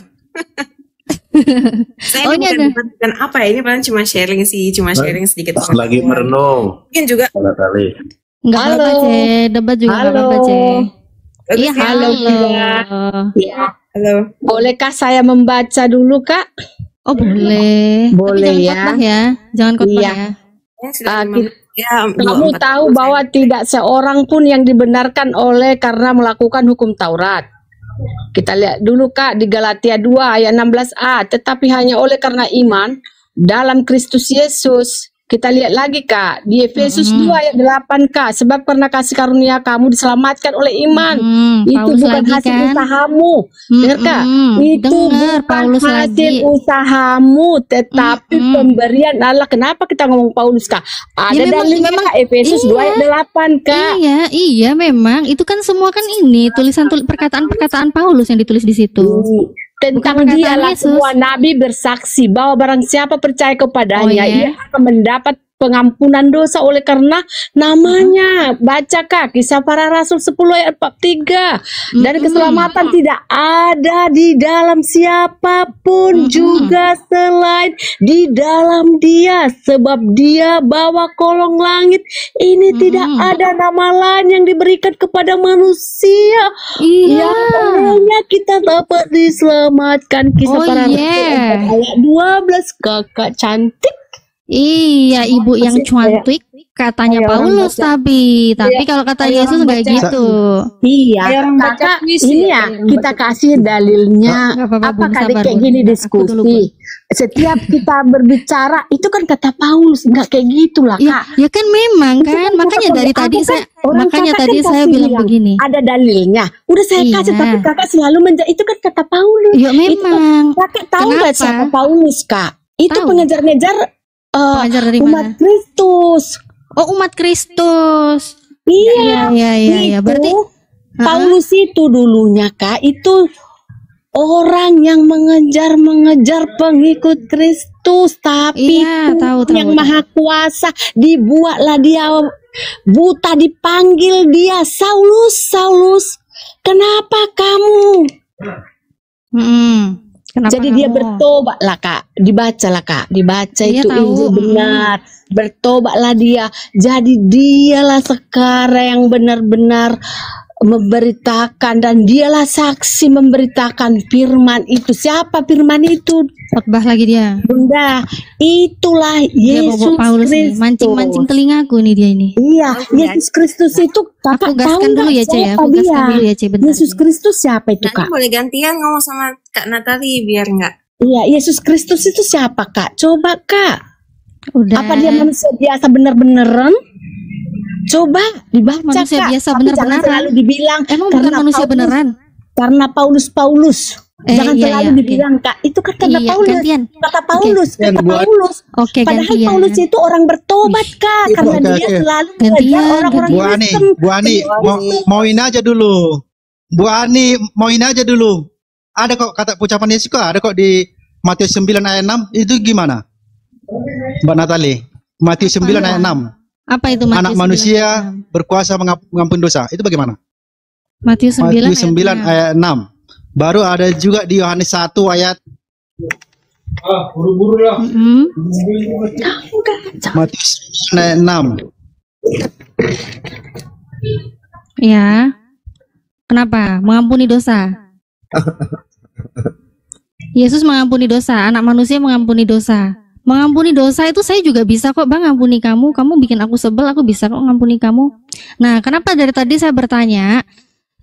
D: Saya
C: ini
D: bukan apa ya, ini paling cuma sharing sih, sharing sedikit.
E: Lagi merenung.
D: Mungkin juga.
E: Kali.
C: Enggak apa-apa, C. Debat juga enggak apa-apa, C. Iya,
A: halo.
D: Ya, halo.
A: Bolehkah saya membaca dulu, Kak?
C: Oh, boleh.
A: Boleh.
C: Tapi jangan khotbah ya. Jangan khotbah ya.
A: Kamu tahu bahwa tidak seorang pun yang dibenarkan oleh karena melakukan hukum Taurat. Kita lihat dulu, Kak, di Galatia 2 ayat 16a. Tetapi hanya oleh karena iman dalam Kristus Yesus. Kita lihat lagi, Kak, di Efesus 2 ayat 8, Kak. Sebab karena kasih karunia kamu diselamatkan oleh iman. Itu bukan hasil usahamu. Dengar, Kak? Itu bukan
C: Paulus
A: hasil usahamu, tetapi pemberian Allah. Kenapa kita ngomong Paulus, Kak? Ada dalilnya, Kak, Efesus 2 ayat 8, Kak.
C: Iya, memang. Itu kan semua kan ini tulisan perkataan Paulus yang ditulis di situ.
A: Tentang dialah semua nabi bersaksi bahwa barang siapa percaya kepadanya, ia akan mendapat pengampunan dosa oleh karena namanya. Baca, Kak, Kisah Para Rasul 10 ayat 43. Dan keselamatan tidak ada di dalam siapapun juga selain di dalam Dia, sebab Dia bawa kolong langit ini. Tidak ada nama lain yang diberikan kepada manusia yang olehnya kita dapat diselamatkan. Kisah Para Rasul ayat 12. Kakak cantik.
C: Iya, ibu yang cantik katanya Paulus, tapi kalau kata Yesus nggak gitu.
A: Iya, Kakak, ini ya kita kasih dalilnya. Apa kali kayak gini diskusi? Setiap kita berbicara itu kan kata Paulus, nggak kayak gitulah, Kak.
C: Ya kan memang kan, makanya dari tadi saya bilang begini.
A: Ada dalilnya. Udah saya kasih, tapi Kakak selalu itu kan kata Paulus.
C: Ya memang.
A: Kakak tahu nggak siapa Paulus, Kak? Itu pengejar-ngejar
C: umat
A: Kristus.
C: Oh, umat Kristus.
A: Iya.
C: Berarti
A: Paulus itu dulunya, Kak, itu orang yang mengejar pengikut Kristus, tapi yang maha kuasa dibuatlah dia buta, dipanggil dia Saulus, kenapa kamu?
C: Kenapa
A: jadi dia bertobat lah, Kak. Dibaca itu Injil benar. Bertobatlah dia. Jadi dialah sekarang yang benar-benar memberitakan, dan dialah saksi memberitakan firman itu. Siapa firman itu?
C: Khotbah lagi dia.
A: Bunda, itulah Yesus Kristus.
C: Mancing-mancing telingaku nih dia ini.
A: Iya, Yesus Kristus itu. Kakak tahu
C: dulu ya, C, ya. Aku gaskan dulu ya, C, bentar.
A: Yesus Kristus siapa itu, Kak?
D: Boleh gantian ngomong sama Kak Natali biar enggak.
A: Iya, Yesus Kristus itu siapa, Kak? Coba, Kak.
C: Udah.
A: Apa dia manusia biasa bener-beneran? Coba dibaca
C: Manusia
A: Kak,
C: biasa
A: tapi jangan
C: benar-benaran.
A: terlalu dibilang
C: Emang bukan
A: karena
C: manusia
A: Paulus,
C: beneran?
A: karena Paulus. Jangan
C: Iya,
A: terlalu
C: iya, oke.
A: dibilang Kak, itu kan karena
C: Iya,
A: Paulus.
C: gantian.
A: Kata Paulus,
F: Gantian
A: kata
F: buat-
A: Paulus.
C: Oke,
A: Padahal
C: gantian.
A: Paulus itu orang bertobat Kak,
F: Iya,
A: karena
F: oke,
A: dia
F: oke.
A: selalu
C: Gantian,
A: mengejar orang-orang
F: Bu Ani,
A: Kristen.
F: Bu Ani, mauin aja dulu. Bu Ani, mauin aja dulu. Ada kok kata ucapan Yesus kok, ada kok di Matius 9 ayat 6, itu gimana? Mbak Natali, Matius 9 ayat 6.
C: Apa itu Matius
F: Anak
C: 9
F: manusia
C: ayat 6?
F: berkuasa mengampuni dosa. Itu bagaimana?
C: Matius 9
F: Matius 9 ayat 6. Baru ada juga di Yohanes 1 ayat
C: Mm-mm.
F: Matius 9 ayat 6.
C: Ya. Kenapa? Mengampuni dosa. Yesus mengampuni dosa, anak manusia mengampuni dosa. Mengampuni dosa itu saya juga bisa kok Bang ngampuni kamu. Kamu bikin aku sebel, aku bisa kok ngampuni kamu. Nah, kenapa dari tadi saya bertanya,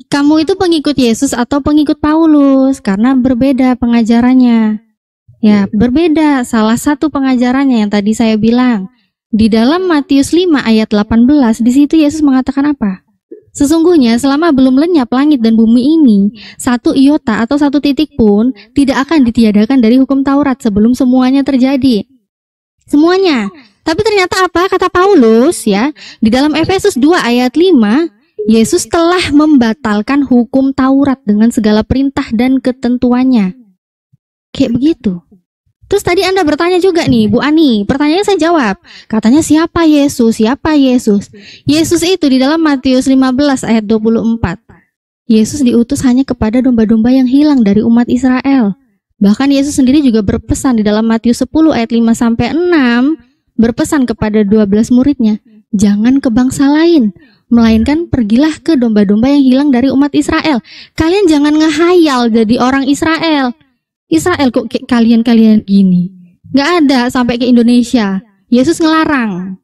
C: kamu itu pengikut Yesus atau pengikut Paulus? Karena berbeda pengajarannya. Ya, berbeda. Salah satu pengajarannya yang tadi saya bilang. Di dalam Matius 5 ayat 18, di situ Yesus mengatakan apa? Sesungguhnya selama belum lenyap langit dan bumi ini, satu iota atau satu titik pun tidak akan ditiadakan dari hukum Taurat sebelum semuanya terjadi. Semuanya. Tapi ternyata apa? Kata Paulus ya, di dalam Efesus 2 ayat 5, Yesus telah membatalkan hukum Taurat dengan segala perintah dan ketentuannya. Kayak begitu. Terus tadi Anda bertanya juga nih, Bu Ani. Pertanyaannya saya jawab. Katanya siapa Yesus? Siapa Yesus? Yesus itu di dalam Matius 15 ayat 24. Yesus diutus hanya kepada domba-domba yang hilang dari umat Israel. Bahkan Yesus sendiri juga berpesan di dalam Matius 10 ayat 5 sampai 6, berpesan kepada 12 muridnya, jangan ke bangsa lain, melainkan pergilah ke domba-domba yang hilang dari umat Israel. Kalian jangan ngehayal jadi orang Israel. Israel kok kayak kalian-kalian gini. Gak ada sampai ke Indonesia. Yesus ngelarang.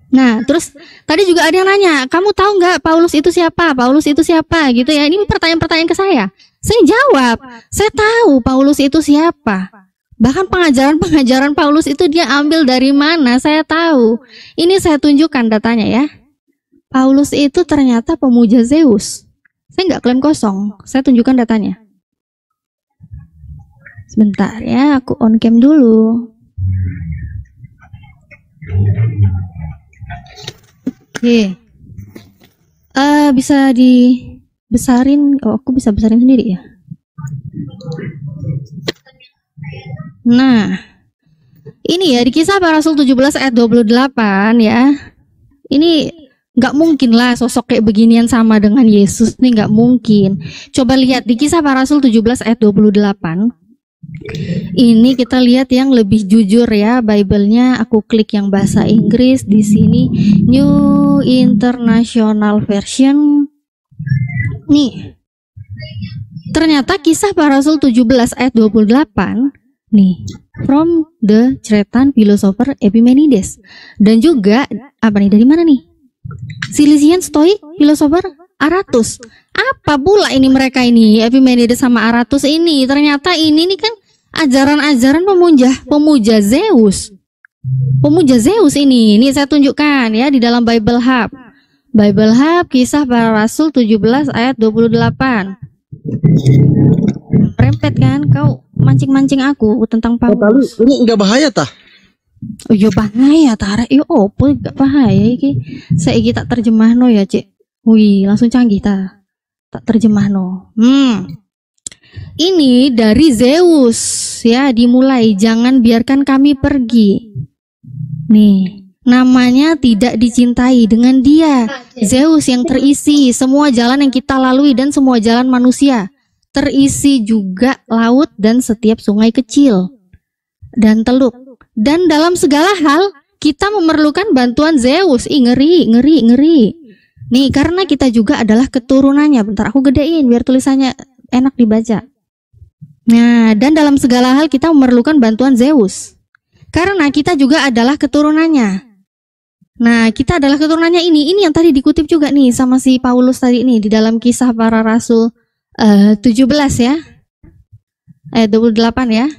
C: Nah, terus tadi juga ada yang nanya, kamu tahu nggak Paulus itu siapa? Paulus itu siapa? Gitu ya. Ini pertanyaan-pertanyaan ke saya. Saya jawab, saya tahu Paulus itu siapa. Bahkan pengajaran-pengajaran Paulus itu dia ambil dari mana? Saya tahu. Ini saya tunjukkan datanya ya. Paulus itu ternyata pemuja Zeus. Saya nggak klaim kosong. Saya tunjukkan datanya. Sebentar ya, aku on cam dulu. Oke. Bisa dibesarin. Oh, aku bisa besarin sendiri ya. Nah, ini ya di Kisah Para Rasul 17 ayat 28 ya. Ini nggak mungkin lah sosok kayak beginian sama dengan Yesus nih, nggak mungkin. Coba lihat di Kisah Para Rasul 17 ayat 28. Ini kita lihat yang lebih jujur ya, Bible-nya aku klik yang bahasa Inggris di sini, New International Version. Nih. Ternyata Kisah Para Rasul 17 ayat 28 nih, from the Cretan philosopher Epimenides. Dan juga apa nih, dari mana nih? Cilician Stoic philosopher Aratus. Apa pula ini mereka ini, Epimenides sama Aratus ini? Ternyata ini nih kan ajaran-ajaran pemuja Zeus. Pemuja Zeus ini saya tunjukkan ya di dalam Bible Hub. Bible Hub Kisah Para Rasul 17 ayat 28. Rempet kan kau mancing-mancing aku tentang Paulus.
G: Ini enggak bahaya tah?
C: Oh iya bahaya Tara. Iya opo gak bahaya iki. Saiki tak terjemahno ya, Cik. Wih, langsung canggih ta. Tak terjemahno. Ini dari Zeus ya, dimulai jangan biarkan kami pergi. Nih, namanya tidak dicintai dengan dia. Zeus yang terisi semua jalan yang kita lalui dan semua jalan manusia. Terisi juga laut dan setiap sungai kecil dan teluk. Dan dalam segala hal kita memerlukan bantuan Zeus. Ngeri. Nih, karena kita juga adalah keturunannya. Bentar aku gedein biar tulisannya enak dibaca. Nah, dan dalam segala hal kita memerlukan bantuan Zeus. Karena kita juga adalah keturunannya. Nah, kita adalah keturunannya ini. Ini yang tadi dikutip juga nih sama si Paulus tadi nih di dalam Kisah Para Rasul 17 ya. Ayat 28 ya.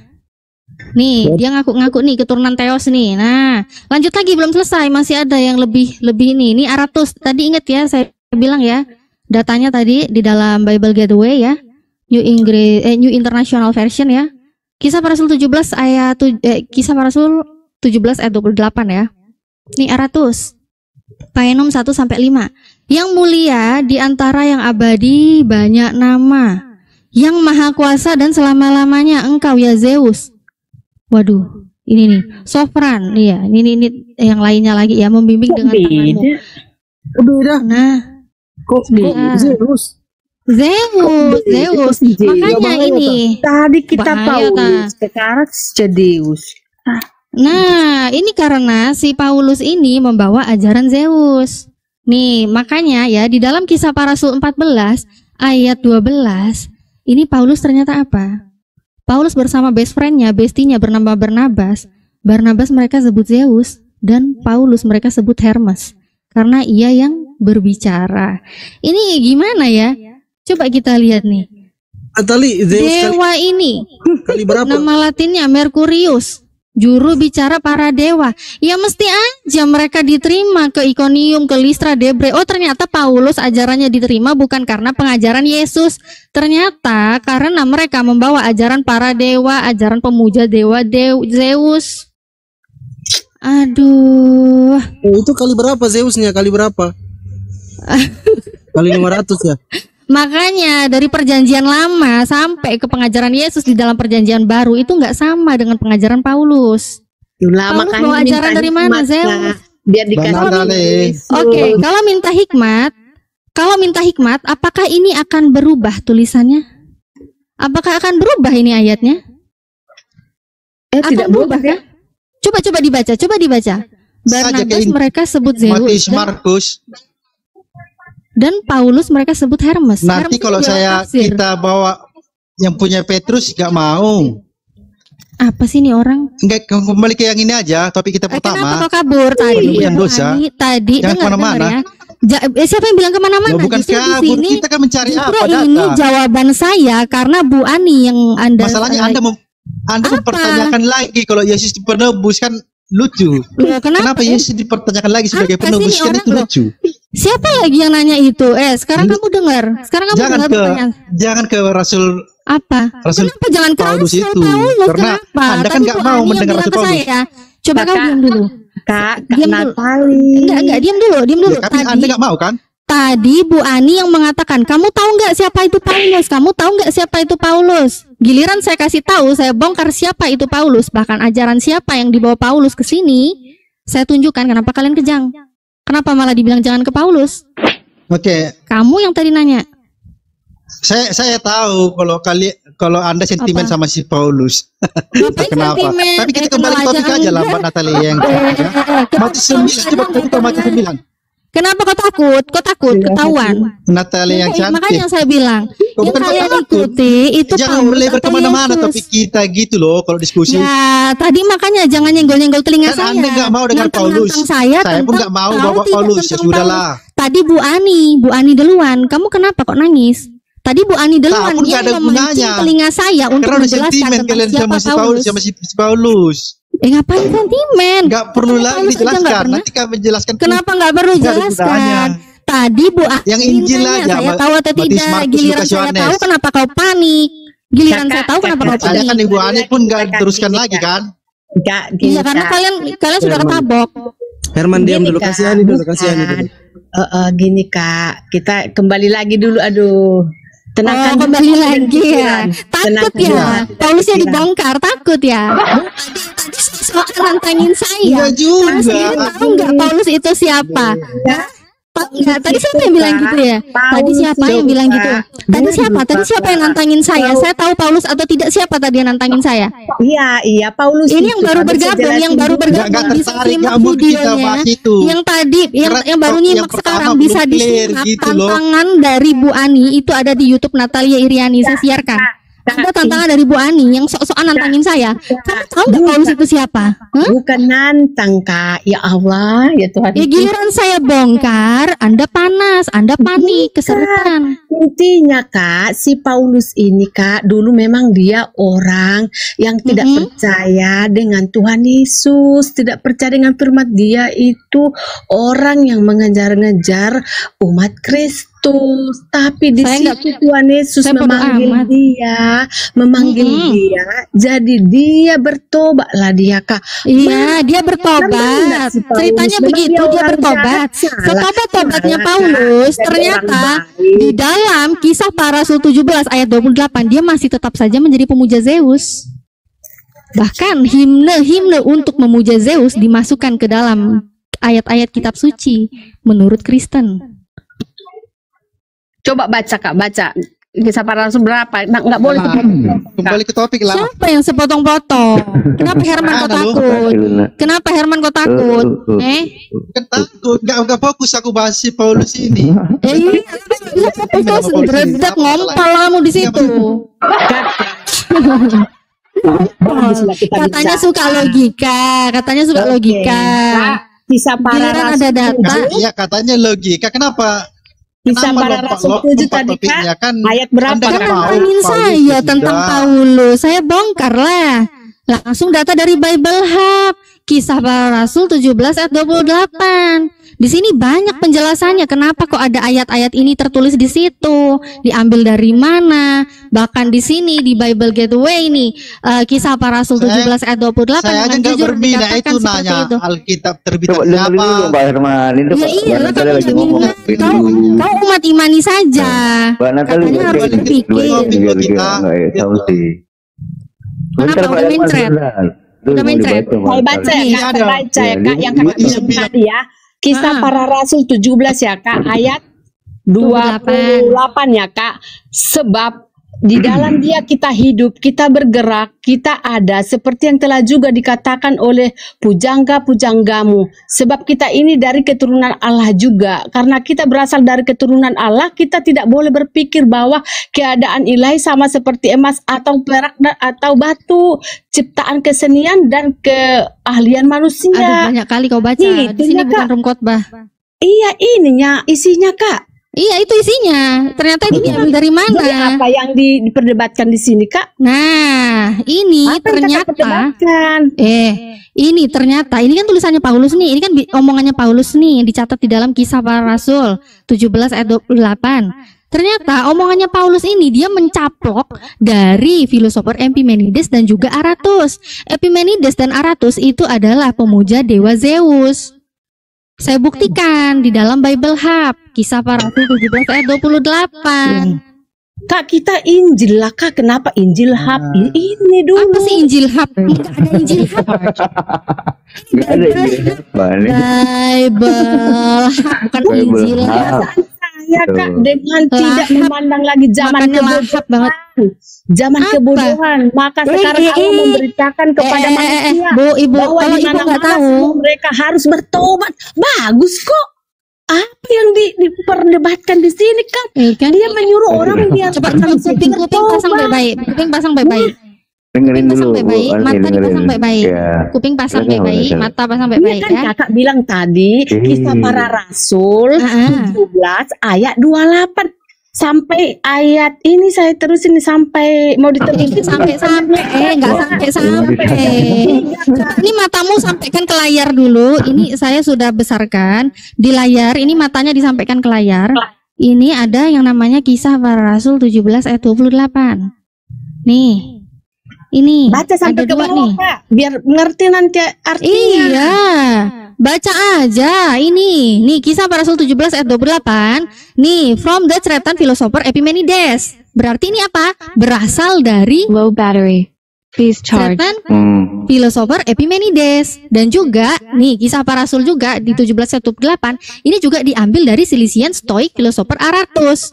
C: Nih, dia ngaku-ngaku nih keturunan Theos nih. Nah, lanjut lagi belum selesai, masih ada yang lebih ini. Ini Aratus. Tadi ingat ya saya bilang ya, datanya tadi di dalam Bible Gateway ya. New International Version ya. Kisah para Rasul 17 ayat Kisah para Rasul 17 ayat 28 ya. Ini Aratus. Paenum 1 sampai 5. Yang mulia di antara yang abadi banyak nama. Yang maha kuasa dan selama-lamanya engkau ya Zeus. Waduh, ini nih, Sofran, iya, ini yang lainnya lagi ya, membimbing dengan tanganmu.
G: Beda.
C: Nah,
G: Kok Zeus?
C: Zeus. Makanya ini.
G: Tadi kita
C: bahaya,
G: Paulus, sekarang Zeus.
C: Nah, ini karena si Paulus ini membawa ajaran Zeus. Nih, makanya ya di dalam Kisah Para Rasul 14 ayat 12, ini Paulus ternyata apa? Paulus bersama best friend-nya, bestinya bernama Barnabas. Barnabas mereka sebut Zeus dan Paulus mereka sebut Hermes karena ia yang berbicara. Ini gimana ya? Coba kita lihat nih.
G: Atali Zeus
C: Dewa ini
G: kali berapa?
C: nama latinnya Merkurius, juru bicara para dewa. Ya mesti aja mereka diterima ke Iconium, ke Listra, Debre. Oh ternyata Paulus ajarannya diterima bukan karena pengajaran Yesus. Ternyata karena mereka membawa ajaran para dewa, ajaran pemuja dewa Zeus. Aduh.
G: Itu kali berapa Zeusnya? Kali berapa? Kali 500 ya?
C: Makanya dari perjanjian lama sampai ke pengajaran Yesus di dalam perjanjian baru itu nggak sama dengan pengajaran Paulus.
H: Lama
C: Paulus
H: kan
C: bawa ajaran dari mana, Zeus?
H: Biar dikasih.
C: Oke, kalau minta hikmat, apakah ini akan berubah tulisannya? Apakah akan berubah ini ayatnya? Akan berubah kan? Coba dibaca. Barnabas mereka sebut Zeus
F: Matius Markus.
C: dan Paulus mereka sebut Hermes.
F: Nanti
C: Hermes
F: kalau kita bawa yang punya Petrus nggak mau.
C: Apa sih nih orang?
F: Enggak, kembali ke yang ini aja, topik kita pertama.
C: Kenapa kau kabur tadi?
F: Yang dosa.
C: Tadi
F: Jangan kemana-mana.
C: Ya. Siapa yang bilang kemana-mana?
F: Loh, bukan
C: Justru di
F: kabur,
C: sini,
F: kita kan mencari
C: justru
F: apa data.
C: ini jawaban saya karena Bu Ani yang Anda.
F: Masalahnya Anda mempertanyakan lagi kalau Yesus penebus kan lucu.
C: Loh, kenapa
F: Yesus dipertanyakan lagi sebagai
C: Apa sih
F: penebus
C: ini
F: kan
C: orang
F: itu
C: loh?
F: lucu.
C: Siapa lagi yang nanya itu? Sekarang kamu dengar. Sekarang kamu dengar pertanyaan.
F: Jangan ke Rasul
C: Apa?
F: Rasul
C: Kenapa jangan ke
F: Paulus
C: Rasul
F: itu?
C: Paulus?
F: Karena
C: Kenapa?
F: Anda kan
C: Tadi
F: nggak
C: Bu
F: mau
C: Ani yang
F: mendengar
C: bilang
F: Rasul
C: ke
F: Paulus.
C: saya. Coba kau diam dulu.
H: Kak
C: Diam dulu.
H: Natali.
C: Enggak, diam dulu.
F: Ya, tapi Anda nggak mau kan?
C: Tadi Bu Ani yang mengatakan, kamu tahu nggak siapa itu Paulus? Kamu tahu nggak siapa itu Paulus? Giliran saya kasih tahu, saya bongkar siapa itu Paulus, bahkan ajaran siapa yang dibawa Paulus ke sini, saya tunjukkan kenapa kalian kejang. Kenapa malah dibilang jangan ke Paulus?
F: Oke.
C: Kamu yang tadi nanya.
F: Saya tahu kalau Anda sentimen
C: Apa?
F: sama si Paulus.
C: Ngapain
F: Kenapa?
C: sentimen?
F: Tapi kita kembali ke topik aja lah Mbak Natalia yang Matius 9, coba kita Matius 9.
C: Kenapa kau takut? Kau takut ketahuan?
F: Natalia yang cantik.
C: Makanya saya bilang,
F: Kau
C: yang
F: bukan
C: kalian
F: takut.
C: ikuti itu
F: Jangan
C: Paulus
F: melebar
C: atau
F: kemana-mana
C: Yesus?
F: topik kita gitu loh kalau diskusi.
C: Ya, tadi makanya jangan nyenggol-nyenggol telinga
F: Kan
C: saya.
F: Anda nggak mau dengar Paulus.
C: Nantang
F: Saya pun
C: tentang
F: nggak mau
C: tahu
F: bawa
C: tidak
F: Paulus. Ya
C: tentang
F: sudahlah.
C: Paulus. Tadi Bu Ani duluan. Kamu kenapa kok nangis? Tadi Bu Ani duluan
F: pun
C: dia
F: nggak ada
C: yang memancing
F: gunanya.
C: telinga saya untuk
F: Karena udah
C: menjelaskan
F: sentimen
C: tentang
F: kalian
C: siapa
F: sama si Paulus
C: Paulus.
F: sama si Paulus.
C: Ngapain sentimen?
F: Nggak perlu
C: Kenapa
F: lagi
C: Paulus aja nggak
F: dijelaskan.
C: pernah?
F: Nanti kami menjelaskan.
C: Kenapa nggak perlu
F: Nggak ada
C: jelaskan?
F: gunanya.
C: Tadi Bu Ani
F: Yang Injil
C: tanya,
F: aja,
C: saya tahu atau
F: Matius,
C: tidak?
F: Markus,
C: Giliran
F: Lukas,
C: saya
F: Yohanes.
C: tahu kenapa kau panik? Giliran saya tahu kenapa kau
F: Saya kan
C: panik?
F: Ibu Ani pun nggak teruskan lagi kan?
H: Kak, gini,
C: Iya karena
H: Kak.
C: kalian sudah ketabok.
G: Herman diam
H: Gini,
G: dulu,
H: Kak.
G: kasihani dulu, kasihani dulu.
H: Gini Kak, kita kembali lagi dulu. Aduh, tenangkan dulu
C: Kembali
H: pikiran,
C: lagi ya. Takut
H: Tenangkan
C: ya.
H: dulu
C: Paulusnya
H: pikiran.
C: dibongkar, takut ya. Tadi soal nantangin saya.
F: Enggak juga.
C: Mas sendiri tahu nggak Paulus itu siapa? Tahu nggak? Tadi siapa yang bilang gitu ya? Tadi siapa yang bilang gitu? Tadi siapa? Tadi siapa yang nantangin saya? Saya tahu Paulus atau tidak, siapa tadi yang nantangin saya?
H: Iya, Paulus.
C: Ini
H: itu,
C: yang baru
H: Paulus
C: bergabung,
H: jelasin
C: yang baru
H: dulu.
C: bergabung
F: Nggak
C: bisa
F: tertarik,
C: simak
F: nggak mungkin kita
C: videonya.
F: bahas itu.
C: Yang tadi, yang
F: Karena
C: baru
F: yang
C: nyimak
F: pertama
C: sekarang
F: belum
C: bisa
F: clear
C: disimak
F: gitu loh.
C: tantangan dari Bu Ani itu ada di YouTube Natalia Iriani, saya siarkan. Ada tantangan dari Bu Ani yang sok-sokan nantangin saya. Kamu tahu nggak Paulus itu siapa? Hah?
H: Bukan nantang Kak, ya Allah, ya Tuhan.
C: Ya giliran saya bongkar, Anda panas, Anda panik, keserutan.
H: Intinya Kak, si Paulus ini Kak, dulu memang dia orang yang tidak percaya dengan Tuhan Yesus, tidak percaya dengan firman. Dia itu orang yang mengejar-ngejar umat Kristus. Tapi di
C: Saya
H: situ Tuhan Yesus
C: saya bodo
H: memanggil
C: amat.
H: dia, jadi dia bertobatlah dia Kak.
C: Iya, dia
H: Kan
C: bertobat.
H: benar si Paulus,
C: Ceritanya
H: memang
C: begitu,
H: dia
C: dia
H: orang
C: bertobat.
H: jahat, salah,
C: Setobat-tobatnya
H: salah,
C: Paulus,
H: Kak. Jadi orang
C: ternyata
H: baik.
C: di dalam Kisah Para Rasul 17 ayat 28 dia masih tetap saja menjadi pemuja Zeus. Bahkan himne-himne untuk memuja Zeus dimasukkan ke dalam ayat-ayat kitab suci menurut Kristen.
A: Coba baca Kak, baca. Kisah Para Rasul berapa? Nah, nggak boleh
F: Lah, kembali ke topik lah.
C: Siapa yang sepotong-potong? Kenapa Herman kok
F: Ada loh.
C: takut? Kenapa Herman kok takut?
F: Kan takut, nggak fokus aku bahas si Paulus ini.
C: Iya, terus beredak ngompal kamu di situ.
H: Baguslah kita
C: Katanya
H: bicara.
C: suka logika, katanya suka logika.
H: Kisah Para
C: Giliran
H: Rasul
C: ada data.
F: Iya katanya logika. Kenapa?
H: Kisah
F: Kenapa
H: Para Rasul 7 tadi
F: topiknya
H: Kak,
F: kan?
H: ayat berapa
F: Anda
H: Kak?
F: kan tahu
C: Tantangin
F: Paulus
C: saya
F: itu
C: tentang
F: sudah.
C: Paulus. Saya bongkar lah. Langsung data dari Bible Hub. Kisah Para Rasul 17 ayat 28. Di sini banyak penjelasannya kenapa kok ada ayat-ayat ini tertulis di situ, diambil dari mana. Bahkan di sini di Bible Gateway ini Kisah Para Rasul 17 ayat 28
F: Saya aja
C: dengan
F: nggak
C: jujur
F: berminat
C: dikatakan
F: itu
C: seperti
F: nanya
C: itu.
F: Alkitab
E: Coba
F: terbitan
E: dengerin dulu
F: siapa?
E: Mbak Herman. Ini
C: Ya
E: Mbak
C: iya,
E: Natali
C: kamu
E: lagi ngomong.
C: kau umat imani saja.
E: Mbak Natali
C: Katanya harus
F: balik ke
C: berpikir.
F: topik
E: biar
F: kita.
E: nggak ya tahu sih.
C: Kenapa? Udah mencret? Udah mencret?
H: Saya baca ya Kak, saya baca ya Kak, yang Kakak bilang tadi ya. Kisah Para Rasul 17 ya Kak, ayat 28 ya Kak. Sebab di dalam dia kita hidup, kita bergerak, kita ada, seperti yang telah juga dikatakan oleh pujangga-pujanggamu. Sebab kita ini dari keturunan Allah juga. Karena kita berasal dari keturunan Allah, kita tidak boleh berpikir bahwa keadaan ilahi sama seperti emas atau perak atau batu, ciptaan kesenian dan keahlian
C: Aduh,
H: manusia.
C: banyak kali kau baca.
H: Nih,
C: Di sini
H: itunya,
C: bukan
H: Kak.
C: room khotbah.
H: Iya, ininya isinya Kak.
C: Iya, itu isinya. Ternyata itu diambil dari
H: Jadi
C: mana?
H: apa yang diperdebatkan di sini Kak?
C: Nah, ini
H: Apa yang Kakak
C: ternyata
H: perdebatkan?
C: ini ternyata ini kan tulisannya Paulus nih. Ini kan omongannya Paulus nih dicatat di dalam Kisah Para Rasul 17 ayat 28. Ternyata omongannya Paulus ini dia mencaplok dari filosofer Epimenides dan juga Aratus. Epimenides dan Aratus itu adalah pemuja dewa Zeus. Saya buktikan di dalam Bible Hub, Kisah Para Rasul 17 ayat 28.
H: Kak, kita Injil lah Kak. Kenapa Injil Hub? Ini dulu.
C: Apa sih Injil Hub? Enggak ada Injil Hub.
E: Nggak ada ini apa nih?
C: Bible Hub, bukan
E: Bible
C: Injil.
E: Hub.
H: Saya Kak, dengan tidak
C: Lahap.
H: memandang lagi zaman
C: Makanya lahap banget.
H: Zaman
C: Apa?
H: kebodohan. Maka sekarang Allah memberitakan kepada manusia
C: Bu, Ibu,
H: bahwa
C: kalau
H: di
C: Ibu nggak
H: mana-mana
C: tahu,
H: semua mereka harus bertobat. Bagus kok. Apa yang diperdebatkan di sini Kak?
C: kan?
H: Dia menyuruh orang biar
C: Coba kuping pasang baik-baik, kuping pasang baik-baik,
E: Dengerin
C: kuping pasang
E: dulu.
C: baik-baik,
E: Bu.
C: mata
E: Dengerin.
C: dipasang baik-baik,
E: Ya.
C: kuping pasang
E: Silakan,
C: baik-baik,
E: silakan.
C: mata pasang
H: Iya
C: baik-baik
H: kan
C: ya.
H: Kakak bilang tadi Kisah Para Rasul
C: Ah.
H: 17 ayat 28 sampai ayat ini saya terusin sampai mau diterusin
C: Sampai enggak sampai. Ini matamu sampaikan ke layar dulu. Ini saya sudah besarkan di layar. Ini matanya disampaikan ke layar. Ini ada yang namanya Kisah Para Rasul 17 ayat 28. Nih. Ini
H: baca sampai
C: ada
H: ke
C: dua
H: bawah
C: nih.
H: Kak, biar ngerti nanti artinya.
C: Iya. Baca aja ini. Nih Kisah Para Rasul 17 ayat 28. Nih, from the Cretan philosopher Epimenides. Berarti ini apa? Berasal dari
I: Low battery. Please charge.
C: Cretan
E: Hmm.
C: filosofer Epimenides. Dan juga nih Kisah Para Rasul juga di 17 ayat 28. Ini juga diambil dari Silesian Stoic philosopher Aratus.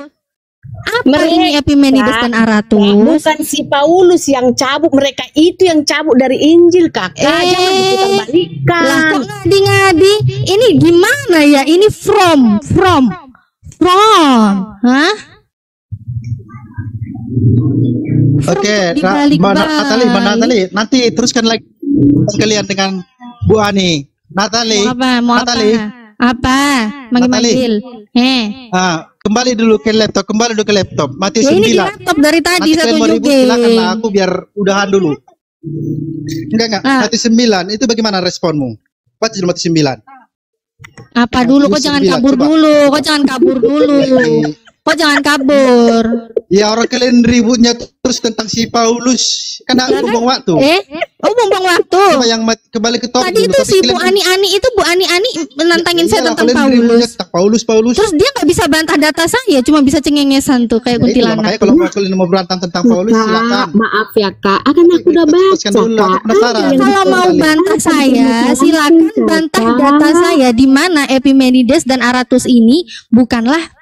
C: Apa ini Epimenides dan Aratus?
H: Bukan si Paulus yang cabut, mereka itu yang cabut dari Injil Kakak. Jangan diputar
C: Lah
H: balikan.
C: kok ngadi-ngadi? Ini gimana ya? Ini from. Hah?
F: Oke,
C: dibalik
F: Mbak
C: balik.
F: Natali, nanti teruskan lagi kalian dengan Bu Ani. Natali,
C: Mau apa?
F: Natali.
C: Apa? Manggil-manggil.
F: Ah, kembali dulu ke laptop. Matius
C: Ya
F: 9.
C: ini di laptop dari tadi
F: Nanti
C: saya
F: kalian mau ribut
C: tunjukin.
F: silakan lah, aku biar udahan dulu. Enggak.
C: Ah.
F: Matius 9 itu bagaimana responmu? Baca dulu Matius 9.
C: Apa dulu? Kok jangan kabur dulu. Kok jangan kabur dulu. Kok jangan kabur.
F: Ya orang kalian ributnya terus tentang si Paulus. Karena buang waktu.
C: Buang waktu.
F: Coba yang kembali ke topik
C: Tadi
F: dulu.
C: itu
F: Tapi
C: si
F: kalian-
C: Bu Ani itu Bu Ani menantangin saya
F: iyalah,
C: tentang
F: kalian ributnya
C: Paulus.
F: tentang Paulus.
C: Terus dia nggak bisa bantah data saya, cuma bisa cengengesan tuh kayak
F: Ya, itulah,
C: kuntilanak.
F: makanya kalau kalian mau berantem tentang Paulus silakan.
H: Maaf ya kak, akan aku udah baca
F: dulu, aku
H: kak.
F: penasaran.
H: Ada yang
C: Kalau mau
H: dikembalikan.
C: bantah saya, silakan bantah data saya di mana Epimenides dan Aratus ini bukanlah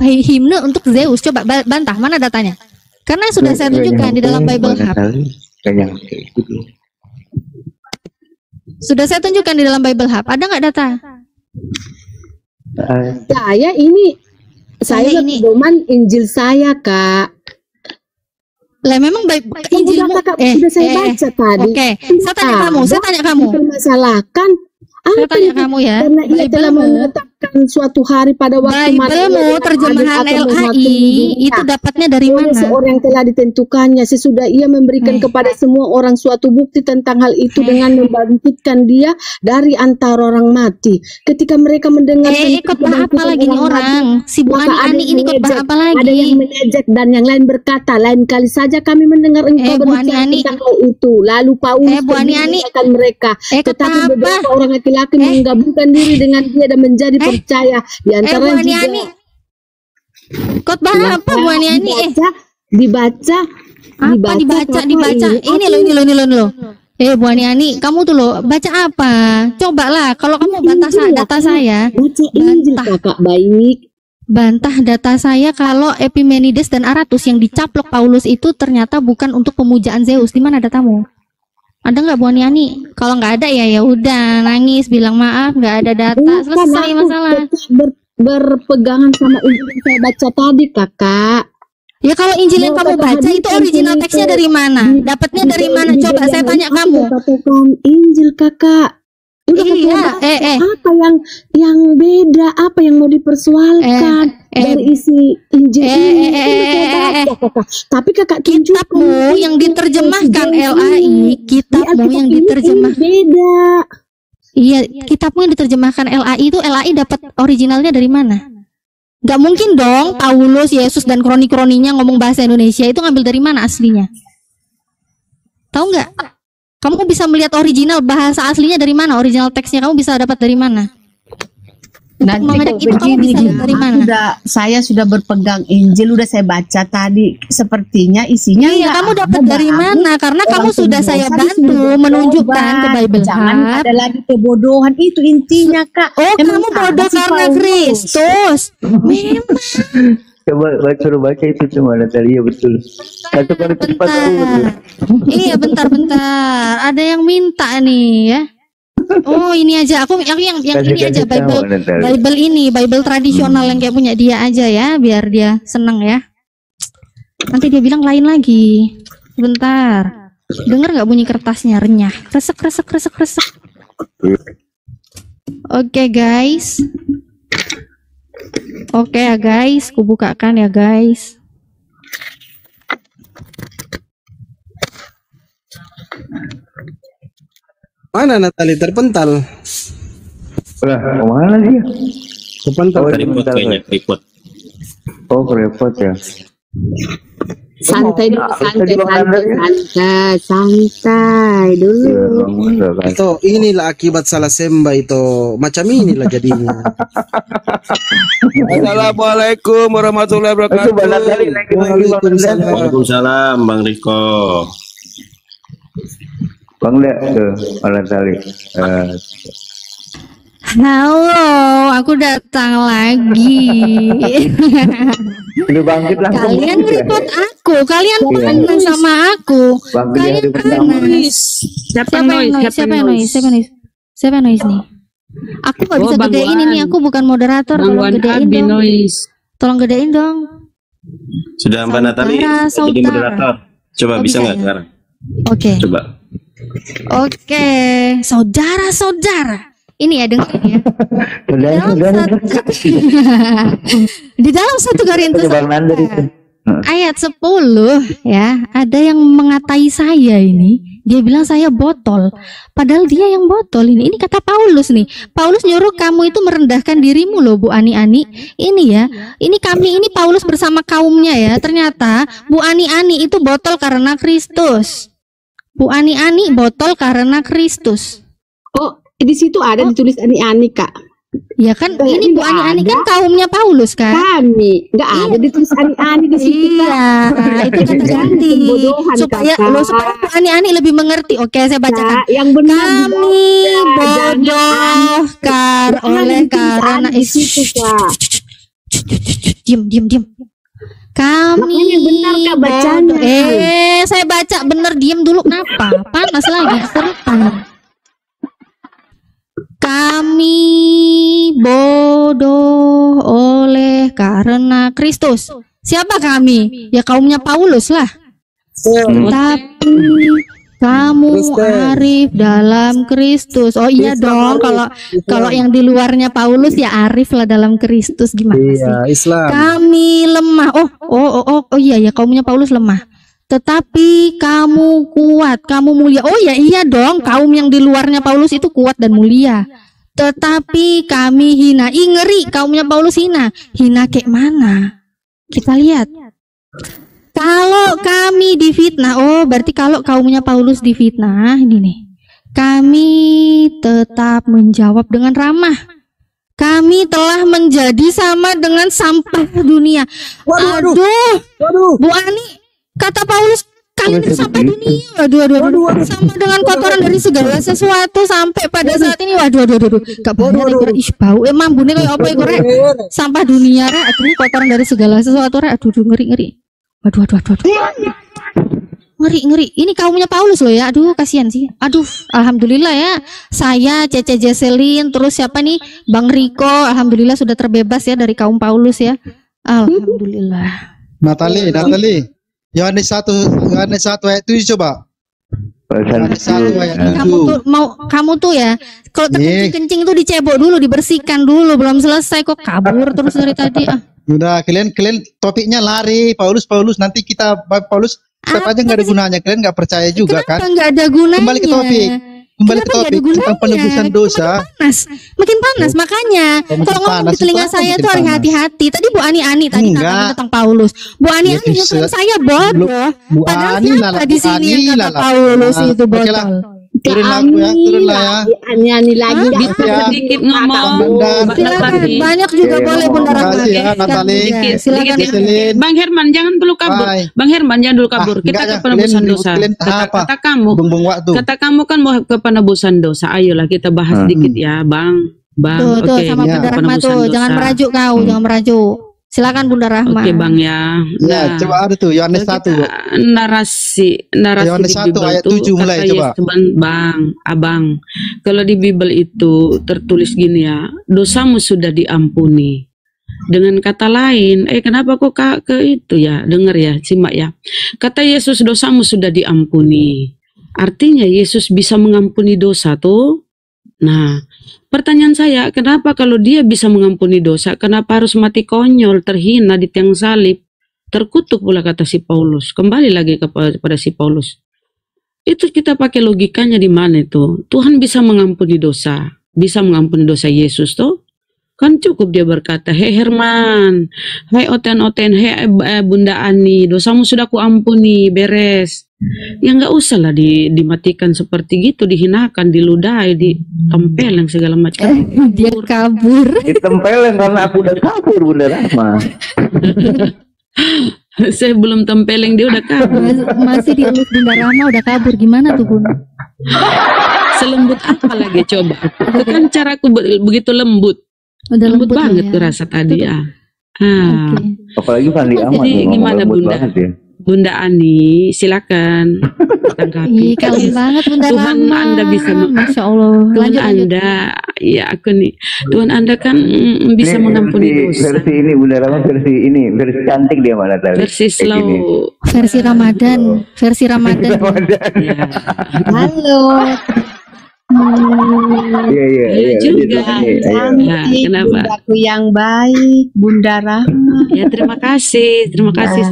C: himne untuk Zeus. Coba bantah, mana datanya? Karena sudah saya tunjukkan di dalam Bible Hub. Sudah saya tunjukkan di dalam Bible Hub. Ada nggak data?
H: Saya ini pedoman Injil saya kak.
C: Lah memang Injil
H: sudah saya baca tadi.
C: Oke, saya tanya kamu.
H: Permasalahkan
C: Saya tanya kamu ya.
H: Karena ia telah menetapkan suatu hari pada waktu
C: Bible-mu terjemahan LAI itu dapatnya dari mana?
H: Seorang telah ditentukannya sesudah ia memberikan kepada semua orang suatu bukti tentang hal itu dengan membangkitkan dia dari antara orang mati. Ketika mereka mendengar
C: ikut apa lagi nih orang? Si Bu Ani ini ikut apa lagi?
H: Ada yang menejek dan yang lain berkata, lain kali saja kami mendengar engkau berbicara tentang hal itu. Lalu Paulus mengingatkan mereka, tetapi beberapa orang laki-laki menggabungkan diri dengan dia dan menjadi percaya. Di antara juga
C: khotbah apa Bu Ani?
H: Dibaca. Ini
C: loh. Bu Ani, kamu tuh loh baca apa? Cobalah kalau kamu bantah data saya.
H: Baca Injil kakak baik.
C: Bantah data saya kalau Epimenides dan Aratus yang dicaplok Paulus itu ternyata bukan untuk pemujaan Zeus. Di mana datamu? Ada nggak Bu Ani? Kalau nggak ada ya udah nangis bilang maaf nggak ada data, selesai masalah.
H: Berpegangan sama Injil yang saya baca tadi kakak.
C: Ya kalau Injil yang kamu baca itu original teksnya dari mana? Dapatnya dari mana? Coba saya tanya kamu.
H: Injil kakak. Apa yang beda? Apa yang mau dipersoalkan dari isi Injil ini? Tapi kakak
C: kitabmu yang diterjemahkan LAI, kitabmu yang diterjemahkan
H: beda.
C: Iya, kitabmu yang diterjemahkan LAI itu LAI dapat originalnya dari mana? Gak mungkin dong Paulus, Yesus dan kroni-kroninya ngomong bahasa Indonesia itu ngambil dari mana aslinya? Tahu nggak? Kamu bisa melihat original bahasa aslinya dari mana? Original teksnya kamu bisa dapat dari mana?
H: Nanti saya sudah berpegang Injil, udah saya baca tadi. Sepertinya isinya
C: kamu dapat dari mana? Karena kamu sudah saya bantu menunjukkan ke Bible.
H: Jangan ada lagi kebodohan, itu intinya kak.
C: Kamu bodoh karena Kristus. Memang.
E: Coba suruh baca itu cuma Natalia betul. Satu kali cepat.
C: Iya bentar. Ada yang minta nih ya. Oh ini aja aku yang ini aja Bible tradisional yang kayak punya dia aja ya biar dia seneng ya. Nanti dia bilang lain lagi. Bentar. Dengar nggak bunyi kertasnya renyah. Kresek. Oke guys. Oke ya guys, kubukakan ya guys.
G: Mana Natali terpental?
E: Kemana dia?
G: Terpental.
B: Repot.
E: Oh, repot ya.
H: Santai dulu, santai dulu.
G: Itu inilah akibat salah sembah itu. Macam inilah jadinya.
J: Assalamualaikum warahmatullahi wabarakatuh.
B: Waalaikumsalam Bang Riko.
E: Bang Dek ke Natali.
C: Halo, aku datang lagi.
E: Udah bangkit lah.
C: Kalian repot aku, kalian panas sama aku. Kalian panas. Siapa yang noise nih? Aku gak bisa gedein ini, aku bukan moderator. Tolong gedein dong. Tolong gedein dong.
B: Sudah Mbak Natali jadi moderator. Coba bisa nggak sekarang?
C: Oke.
B: Coba.
C: Oke, saudara-saudara. Ini ya dengerin ya. Di dalam 1 Korintus ayat 10 ya, ada yang mengatai saya ini. Dia bilang saya botol, padahal dia yang botol ini. Ini kata Paulus nih. Paulus nyuruh kamu itu merendahkan dirimu loh, Bu Ani-Ani. Ini ya, ini kami ini Paulus bersama kaumnya ya. Ternyata Bu Ani-Ani itu botol karena Kristus. Bu Ani-Ani botol karena Kristus.
A: Oh, di situ ada ditulis Ani-Ani, Kak.
C: Ya kan, ini Bu Ani-Ani kan kaumnya Paulus kan?
A: Kami nggak ada ditulis Ani-Ani di situ.
C: Iya, itu kan ganti supaya Bu Ani-Ani lebih mengerti. Oke, saya bacakan.
A: Yang benar
C: kami bodoh oleh karena diam. Kami
A: benar Kak bacanya.
C: Saya baca bener, diam dulu. Kenapa? Panas lagi, seretan. Kami bodoh oleh karena Kristus. Siapa kami? Ya kaumnya Paulus lah. Tapi kamu arif dalam Kristus. Oh iya dong, kalau yang di luarnya Paulus ya arif lah dalam Kristus. Gimana sih?
G: Islam.
C: Kami lemah. Oh iya ya, kaumnya Paulus lemah. Tetapi kamu kuat, kamu mulia. Oh ya iya dong, kaum yang di luarnya Paulus itu kuat dan mulia. Tetapi kami hina. Ngeri, kaumnya Paulus hina. Hina kayak mana? Kita lihat. Kalau kami difitnah, oh berarti kalau kaumnya Paulus difitnah, ini nih. Kami tetap menjawab dengan ramah. Kami telah menjadi sama dengan sampah dunia. Waduh. Bu Ani, kata Paulus, kalian itu sampah dunia. Waduh. Sama dengan kotoran dari segala sesuatu sampai pada saat ini. Waduh. Gak benar ya, ih bau. Mambune kayak apa ya, sampah dunia, aduh, kotoran dari segala sesuatu, aduh, ngeri. Waduh. Ngeri. Ini kaumnya Paulus loh ya. Aduh, kasihan sih. Aduh, alhamdulillah ya. Saya, Cece Jesselin, terus siapa nih? Bang Riko, alhamdulillah sudah terbebas ya dari kaum Paulus ya. Alhamdulillah.
F: Natali. Yohanes 1 ayat 7 coba. Yohanes 1 ayat 7.
C: Kamu tuh ya, kalau terkencing tuh dicebok dulu, dibersihkan dulu, belum selesai kok kabur terus dari tadi.
F: Udah, kalian topiknya lari Paulus nanti kita Paulus tetap aja nggak ada gunanya. Kalian nggak percaya juga.
C: Kenapa
F: kan?
C: Nggak ada gunanya.
F: Kembali ke topik tentang penebusan dosa.
C: Makin panas makanya. Kalau ngomong di telinga saya tuh harus hati-hati. Tadi Bu Ani tadi katanya tentang Paulus. Bu Ani nyusun saya bodoh. Padahal siapa di sini yang kata Paulus itu botol.
F: Turunlah ya.
A: Ani lagi
D: bisa sedikit ngomong.
C: Silakan, banyak juga boleh Bunda Rahma.
D: Silakan. Bang Herman jangan dulu kabur. Bang Herman jangan dulu kabur. Kita ke penebusan dosa. Kata kamu kan mau ke penebusan dosa. Ayolah kita bahas sedikit ya, Bang.
C: Tuh sama Bunda Rahma tuh. Jangan merajuk kau, jangan merajuk. Silakan Bunda Rahma.
D: Oke Bang ya.
F: Ya, coba ada tuh Yohanes 1.
D: Narasi
F: Yohanes 1 ayat 7 mulai coba. Abang. Kalau di Bible itu tertulis gini ya, dosamu sudah diampuni. Dengan kata lain, kenapa kok ke itu ya? Dengar ya, simak ya. Kata Yesus, dosamu sudah diampuni. Artinya Yesus bisa mengampuni dosa tuh. Nah, pertanyaan saya, kenapa kalau dia bisa mengampuni dosa, kenapa harus mati konyol, terhina di tiang salib, terkutuk pula kata si Paulus. Kembali lagi kepada si Paulus. Itu kita pakai logikanya di mana itu? Tuhan bisa mengampuni dosa Yesus tuh. Kan cukup dia berkata, hei Herman, hei Oten, hei Bunda Ani, dosamu sudah kuampuni, beres. Ya nggak usah lah dimatikan seperti gitu, dihinakan, diludahi, ditempeleng segala macam.
C: Dia kabur.
E: Ditempeleng karena aku udah kabur Bunda Rahma.
D: Saya belum tempeleng, dia udah kabur.
C: Masih dielus Bunda Rahma udah kabur, gimana tuh Bun?
D: Selembut apa lagi coba? Itu kan caraku begitu lembut.
C: Udah
D: lembut banget tuh rasa tadi ya.
E: Apalagi Fandi Ahmad.
D: Jadi gimana Bunda? Bunda Ani, silakan tanggapi.
C: Kalem banget Bunda
D: Tuhan
C: Rahma.
D: Anda bisa,
C: Masya Allah.
D: Tuhan Anda, ya aku nih. Tuhan Anda kan bisa mengampuni dosa.
E: Versi ini Bunda Rahma, versi cantik dia mana tadi?
D: Versi slow.
C: Versi Ramadan.
D: Ya.
A: Halo.
E: Iya.
K: juga.
H: Cantik,
K: Kenapa?
H: bundaku yang baik, Bunda Rahma.
K: Ya terima kasih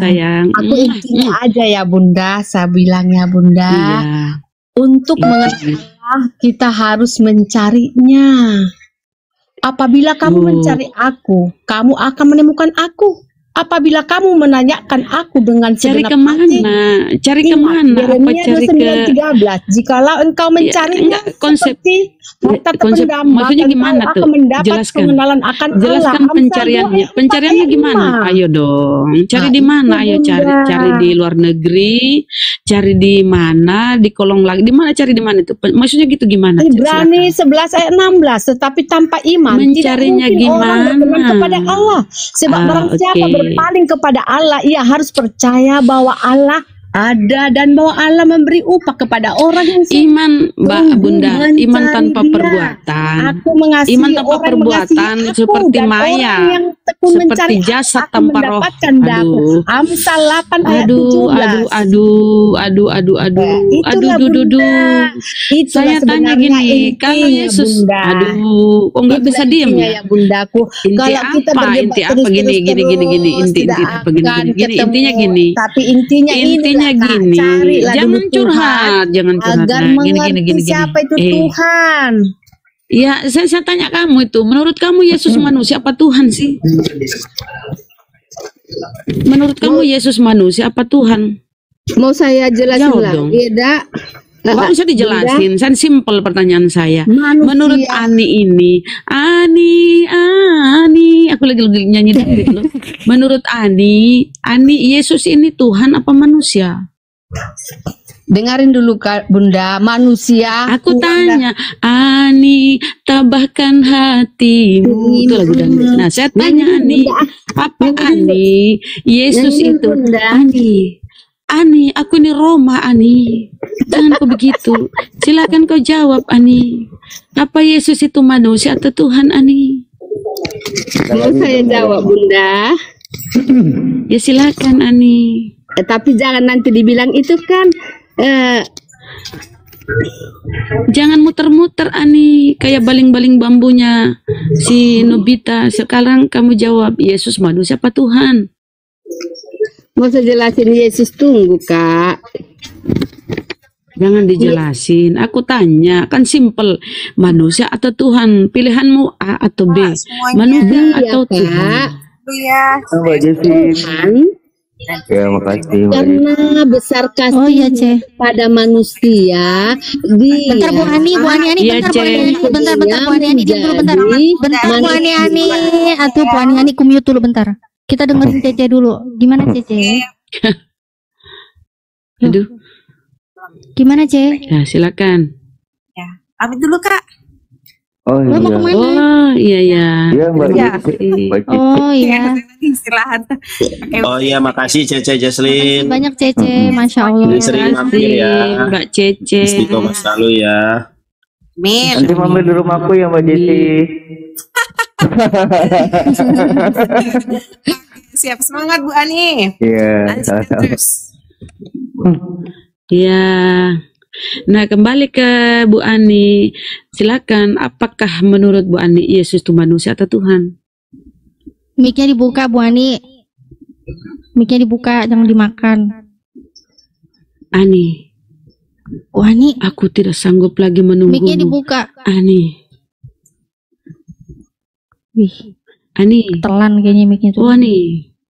K: sayang.
H: Aku intinya aja ya Bunda, saya bilangnya Bunda.
K: Iya.
H: Untuk mengenal Allah, kita harus mencarinya. Apabila kamu mencari aku, kamu akan menemukan aku. Apabila kamu menanyakan aku dengan
K: Cari
H: segenap
K: kemana?
H: hati,
K: Cari
H: ingat,
K: kemana? Apa
H: Yeremia
K: cari ke
H: 29:13. Jikalau engkau mencarinya
K: konsep
H: seperti harta
K: konsep
H: terpendam,
K: maksudnya
H: maka
K: gimana
H: engkau
K: tuh?
H: akan mendapat
K: Jelaskan.
H: pengenalan akan Allah.
K: Jelaskan
H: Amsal
K: pencariannya.
H: 2
K: Pencariannya
H: ayat
K: gimana?
H: 5.
K: Ayo dong. Cari
H: Nah,
K: di mana?
H: itu
K: Ayo cari.
H: Bunda.
K: Cari di luar negeri. Cari di mana? Di kolong lagi. Di mana cari di mana itu? Maksudnya gitu gimana?
H: Ibrani 11 ayat 16. Tetapi tanpa iman tidak
K: Mencarinya
H: mungkin orang berkenan
K: gimana?
H: kepada Allah. Sebab barang siapa
K: Oke.
H: berpaling kepada Allah, ia harus percaya bahwa Allah ada dan bahwa Allah memberi upah kepada orang yang
K: Iman, Mbak Bunda, iman
H: mencari
K: tanpa
H: Dia.
K: perbuatan.
H: Aku mengasihi
K: Iman tanpa
H: orang yang
K: perbuatan
H: mengasihi aku,
K: seperti
H: dan
K: Maya,
H: orang yang tekun
K: seperti
H: mencari aku
K: jasad
H: akan
K: tanpa roh.
H: mendapatkan daku.
K: Aduh.
H: Amsal 8 ayat
K: Aduh,
H: 17.
K: aduh, dudu.
H: Itulah
K: Saya tanya
H: sebenarnya
K: gini, kalau
H: intinya,
K: Yesus,
H: Bunda.
K: aduh, kok nggak
H: Itulah
K: bisa diem
H: intinya
K: ya?
H: Bundaku.
K: Inti
H: Kalau kita
K: apa?
H: berdebat
K: Inti apa? Gini, inti
H: tidak
K: apa? Gini,
H: akan
K: gini.
H: ketemu.
K: Intinya gini.
H: Tapi intinya
K: Intinya
H: inilah, Kak.
K: gini,
H: Carilah
K: jangan
H: dulu
K: curhat, jangan curhat.
H: agar
K: Nah,
H: mengerti siapa itu Tuhan.
K: Ya, saya tanya kamu itu, menurut kamu Yesus manusia apa Tuhan sih? Menurut kamu Yesus manusia apa Tuhan?
A: Mau saya jelasin
K: Jawab dong.
A: lagi, Dak?
K: Nggak usah dijelasin, kan simpel pertanyaan saya. Menurut Ani ini, Ani, aku lagi nyanyi dangdut loh. Menurut Ani Yesus ini Tuhan apa manusia?
H: Dengarin dulu Kak Bunda, manusia.
K: Aku tanya, Ani, tabahkan hatimu. Itu lagu dangdut. Nah, saya tanya Ani, apa Ani? Yesus itu Ani, aku ini Roma, Ani. Jangan kau begitu. Silakan kau jawab, Ani. Apa Yesus itu manusia atau Tuhan, Ani?
A: Mau saya jawab, Bunda?
K: Ya silakan, Ani.
A: Tapi jangan nanti dibilang itu kan.
K: Jangan muter-muter, Ani. Kayak baling-baling bambunya si Nobita. Sekarang kamu jawab, Yesus manusia apa Tuhan?
A: Mau saya jelasin Yesus, tunggu Kak.
K: Jangan dijelasin. Aku tanya, kan simple. Manusia atau Tuhan? Pilihanmu A atau B? Manusia atau Tuhan?
D: Iya.
E: Mbak Jessi.
A: Tuhan.
E: Ya, makasih Mbak Jessi.
A: Karena besar kasih pada manusia di
C: Bentar Bu Ani, bentar Bu Ani, bentar Bu Ani, diam dulu bentar. Bentar Bu Ani, atau Bu Ani kumute dulu bentar. Kita dengerin Cece dulu. Gimana Cece?
K: Aduh.
C: Gimana Ce?
K: Ya silakan.
D: Ya, pamit dulu Kak.
E: Oh
C: Lo mau
E: iya.
C: kemana?
K: Oh iya ya.
E: Iya Mbak
D: Ya.
E: Jessi. Mbak Jessi.
C: Oh iya.
D: Istirahat.
B: Oh iya, makasih Cece Jesslyn.
C: Banyak Cece, Masya Allah.
B: Sering mampir ya.
K: Mbak Cece.
B: Istiqomah selalu ya.
D: Min.
E: Nanti mampir di rumahku ya Mbak Jessi.
D: Siap, semangat Bu Ani.
E: Iya.
D: Lanjutkan terus.
K: Ya. Nah, kembali ke Bu Ani. Silakan, apakah menurut Bu Ani Yesus itu manusia atau Tuhan?
C: Mic-nya dibuka Bu Ani. Mic-nya dibuka, jangan dimakan.
K: Ani.
C: Bu Ani.
K: Aku tidak sanggup lagi menunggu.
C: Mic-nya dibuka.
K: Ani.
C: Wih.
K: Ani.
C: Telan kayaknya mic-nya tuh.
K: Oh Ani.